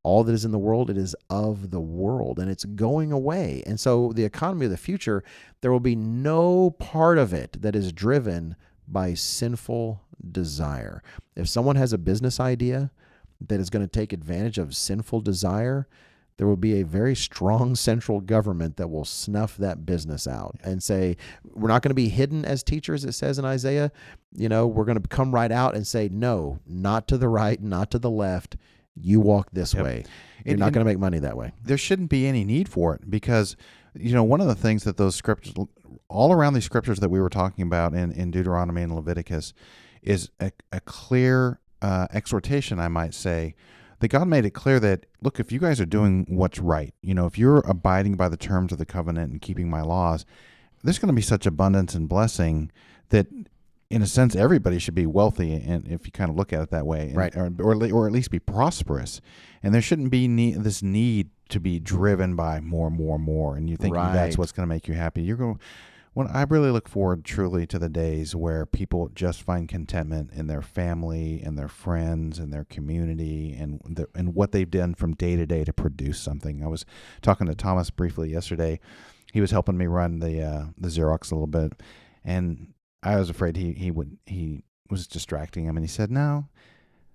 All that is in the world, it is of the world, and it's going away. And so the economy of the future, there will be no part of it that is driven by sinful desire. If someone has a business idea that is going to take advantage of sinful desire, there will be a very strong central government that will snuff that business out and say, we're not going to be hidden as teachers, it says in Isaiah. We're going to come right out and say, no, not to the right, not to the left. You walk this way. You're not going to make money that way. There shouldn't be any need for it, because, one of the things that those scriptures, all around these scriptures that we were talking about in Deuteronomy and Leviticus, is a clear exhortation, I might say, that God made it clear that, look, if you guys are doing what's right, if you're abiding by the terms of the covenant and keeping my laws, there's going to be such abundance and blessing that, in a sense, everybody should be wealthy, and if you kind of look at it that way, right, or at least be prosperous. And there shouldn't be this need to be driven by more, and you think that's what's going to make you happy. When I really look forward truly to the days where people just find contentment in their family and their friends and their community and what they've done from day to day to produce something. I was talking to Thomas briefly yesterday. He was helping me run the Xerox a little bit, and I was afraid he was distracting him, and he said, "No,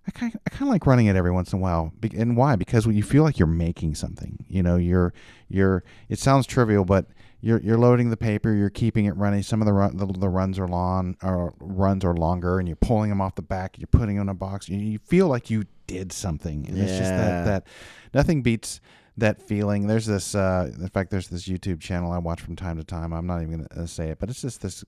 I kind of like running it every once in a while." And why? Because when you feel like you're making something, you're. It sounds trivial, but you're loading the paper, you're keeping it running. Some of the runs are longer, and you're pulling them off the back. You're putting them in a box. You feel like you did something, and it's just that nothing beats that feeling. There's this, in fact, there's this YouTube channel I watch from time to time. I'm not even going to say it, but it's just this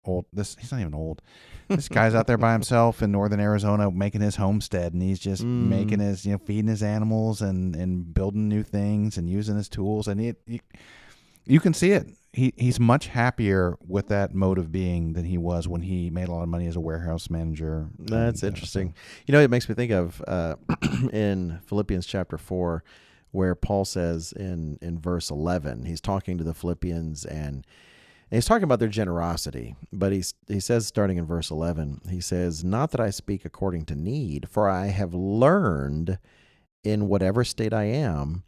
old. He's not even old. This guy's out there by himself in northern Arizona making his homestead, and he's just making his, feeding his animals and building new things and using his tools, and you can see it. He's much happier with that mode of being than he was when he made a lot of money as a warehouse manager. That's interesting. It makes me think of in Philippians chapter 4, where Paul says in verse 11, he's talking to the Philippians, and he's talking about their generosity. But he says, starting in verse 11, he says, "Not that I speak according to need, for I have learned in whatever state I am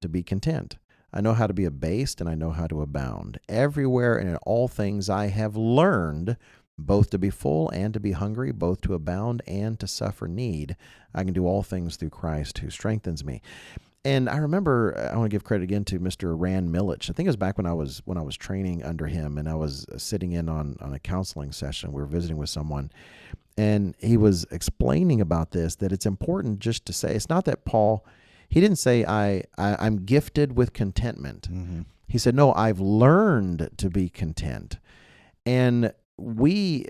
to be content. I know how to be abased, and I know how to abound. Everywhere and in all things I have learned both to be full and to be hungry, both to abound and to suffer need. I can do all things through Christ who strengthens me." And I remember, I want to give credit again to Mr. Rand Millich. I think it was back when I was training under him, and I was sitting in on a counseling session. We were visiting with someone, and he was explaining about this, that it's important just to say, it's not that Paul, he didn't say, I'm gifted with contentment. Mm-hmm. He said, no, I've learned to be content. And we,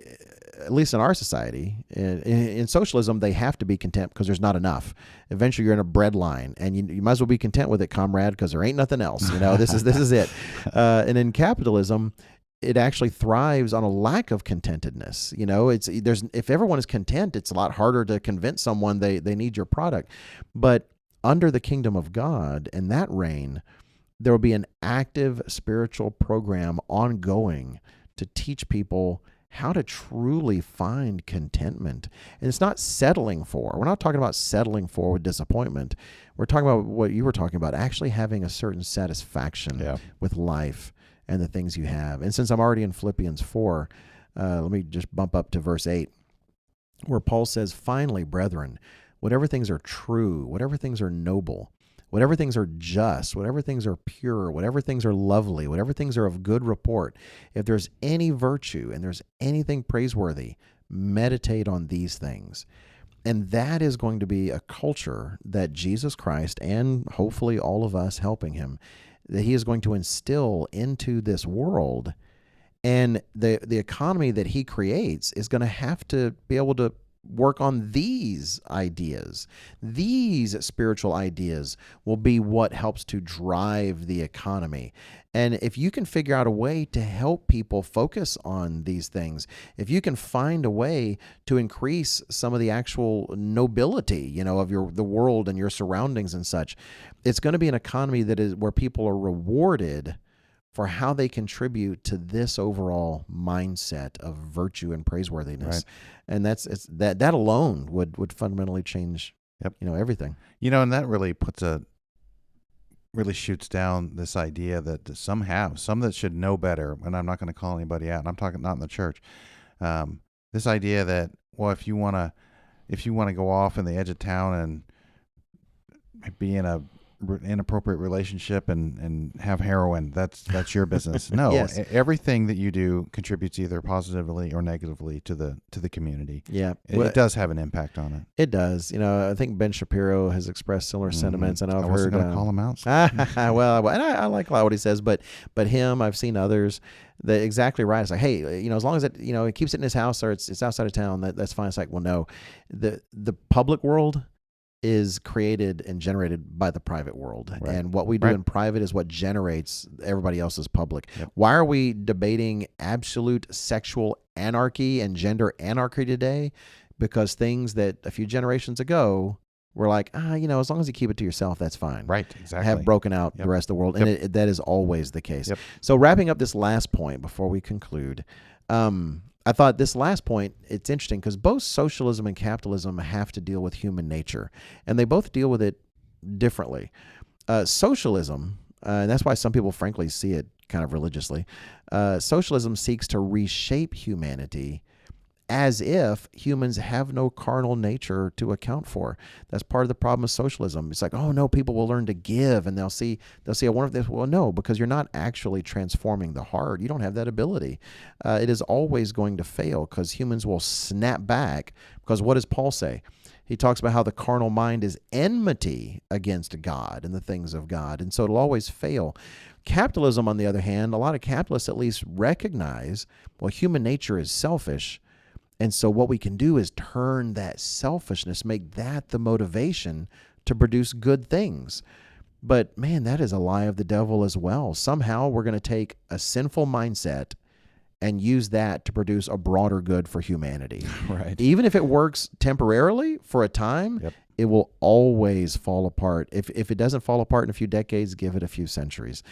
at least in our society, in socialism, they have to be content because there's not enough. Eventually, you're in a bread line, and you might as well be content with it, comrade, because there ain't nothing else. This is it. And in capitalism, it actually thrives on a lack of contentedness. If everyone is content, it's a lot harder to convince someone they need your product. But under the kingdom of God and that reign, there will be an active spiritual program ongoing to teach people how to truly find contentment. And it's not settling for. We're not talking about settling for with disappointment. We're talking about what you were talking about, actually having a certain satisfaction with life and the things you have. And since I'm already in Philippians 4, let me just bump up to verse 8, where Paul says, "Finally, brethren, whatever things are true, whatever things are noble, whatever things are just, whatever things are pure, whatever things are lovely, whatever things are of good report, if there's any virtue and there's anything praiseworthy, meditate on these things. And that is going to be a culture that Jesus Christ, and hopefully all of us helping him, that he is going to instill into this world. And the economy that he creates is going to have to be able to work on these ideas. These spiritual ideas will be what helps to drive the economy. And if you can figure out a way to help people focus on these things, if you can find a way to increase some of the actual nobility, of the world and your surroundings and such, it's going to be an economy that is where people are rewarded for how they contribute to this overall mindset of virtue and praiseworthiness. Right. And that alone would fundamentally change everything. And that really really shoots down this idea that some that should know better, and I'm not going to call anybody out, and I'm talking not in the church. This idea that, well, if you want to go off in the edge of town and be in a inappropriate relationship and have heroin, that's your business. No, yes. Everything that you do contributes either positively or negatively to the community. Yeah, it does have an impact on it. It does. I think Ben Shapiro has expressed similar sentiments, and I've heard. Going to call him out. Well, and I like a lot what he says, but him, I've seen others. That exactly right. It's like, hey, as long as it, it keeps it in his house or it's outside of town, that's fine. It's like, well, no, the public world is created and generated by the private world. Right. And what we do in private is what generates everybody else's public. Yep. Why are we debating absolute sexual anarchy and gender anarchy today? Because things that a few generations ago were like, as long as you keep it to yourself, that's fine. Right, exactly. Have broken out the rest of the world. And that is always the case. Yep. So wrapping up this last point before we conclude, I thought this last point, it's interesting because both socialism and capitalism have to deal with human nature, and they both deal with it differently. Socialism, and that's why some people frankly see it kind of religiously, socialism seeks to reshape humanity as if humans have no carnal nature to account for. That's part of the problem of socialism. It's like, oh no, people will learn to give and they'll see I wonder if this. Well, no, because you're not actually transforming the heart. You don't have that ability. It is always going to fail because humans will snap back. Because what does Paul say? He talks about how the carnal mind is enmity against God and the things of God. And so it'll always fail. Capitalism, on the other hand, a lot of capitalists at least recognize, well, human nature is selfish. And so what we can do is turn that selfishness, make that the motivation to produce good things. But man, that is a lie of the devil as well. Somehow we're going to take a sinful mindset and use that to produce a broader good for humanity. Right. Even if it works temporarily for a time, it will always fall apart. If it doesn't fall apart in a few decades, give it a few centuries.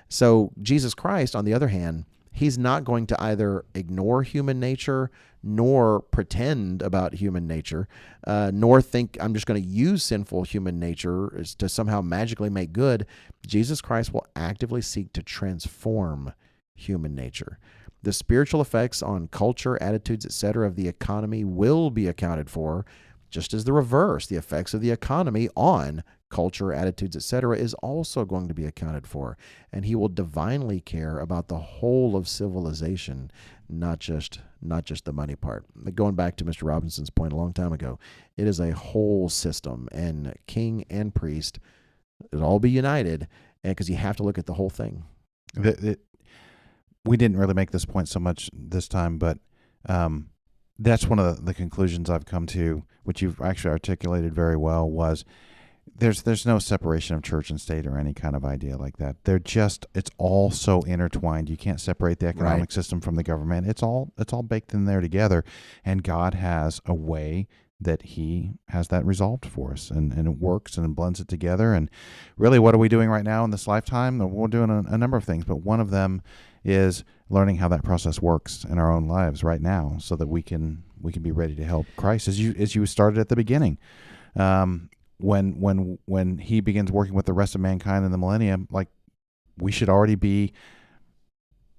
So Jesus Christ, on the other hand, he's not going to either ignore human nature nor pretend about human nature, nor think I'm just going to use sinful human nature to somehow magically make good. Jesus Christ will actively seek to transform human nature. The spiritual effects on culture, attitudes, etc. of the economy will be accounted for, just as the reverse, the effects of the economy on culture, attitudes, etc., is also going to be accounted for. And he will divinely care about the whole of civilization, not just the money part. Going back to Mr. Robinson's point a long time ago, it is a whole system, and king and priest, it'll all be united, and because you have to look at the whole thing. We didn't really make this point so much this time, but that's one of the conclusions I've come to, which you've actually articulated very well, was there's no separation of church and state or any kind of idea like that. It's all so intertwined. You can't separate the economic system from the government. It's all baked in there together, and God has a way that he has that resolved for us, and it works and it blends it together. And really, what are we doing right now in this lifetime? We're doing a number of things, but one of them is learning how that process works in our own lives right now, so that we can be ready to help Christ, as you started at the beginning. When he begins working with the rest of mankind in the millennium, like, we should already be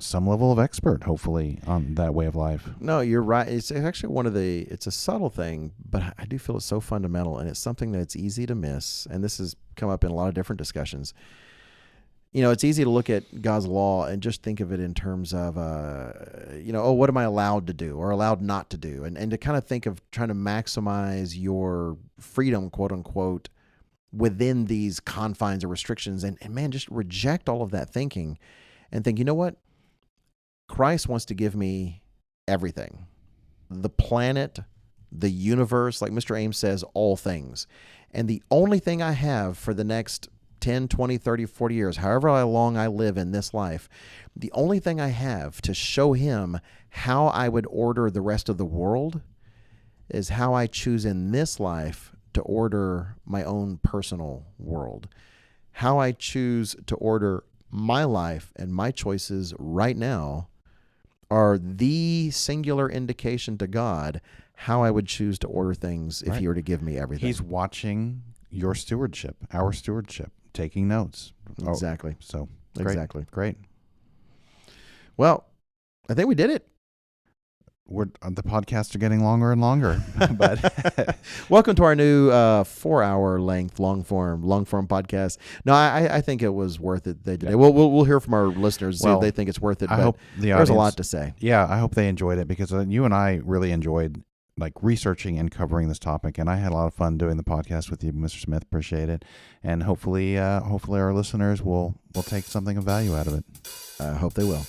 some level of expert, hopefully, on that way of life. No, you're right. It's actually it's a subtle thing, but I do feel it's so fundamental, and it's something that's easy to miss. And this has come up in a lot of different discussions. It's easy to look at God's law and just think of it in terms of, what am I allowed to do or allowed not to do? And to kind of think of trying to maximize your freedom, quote unquote, within these confines or restrictions. And man, just reject all of that thinking and think, you know what? Christ wants to give me everything. The planet, the universe, like Mr. Ames says, all things. And the only thing I have for the next 10, 20, 30, 40 years, however long I live in this life, the only thing I have to show him how I would order the rest of the world is how I choose in this life to order my own personal world. How I choose to order my life and my choices right now are the singular indication to God how I would choose to order things if he were to give me everything. He's watching your stewardship, our stewardship, taking notes. Exactly. So great. Exactly. Great. Well, I think we did it. The podcasts are getting longer and longer, but welcome to our new 4-hour length long form podcast. No, I think it was worth it. They did it. We'll hear from our listeners see if they think it's worth it. I hope there's a lot to say. Yeah, I hope they enjoyed it because you and I really enjoyed researching and covering this topic, and I had a lot of fun doing the podcast with you, Mr. Smith. Appreciate it, and hopefully our listeners will take something of value out of it. I hope they will.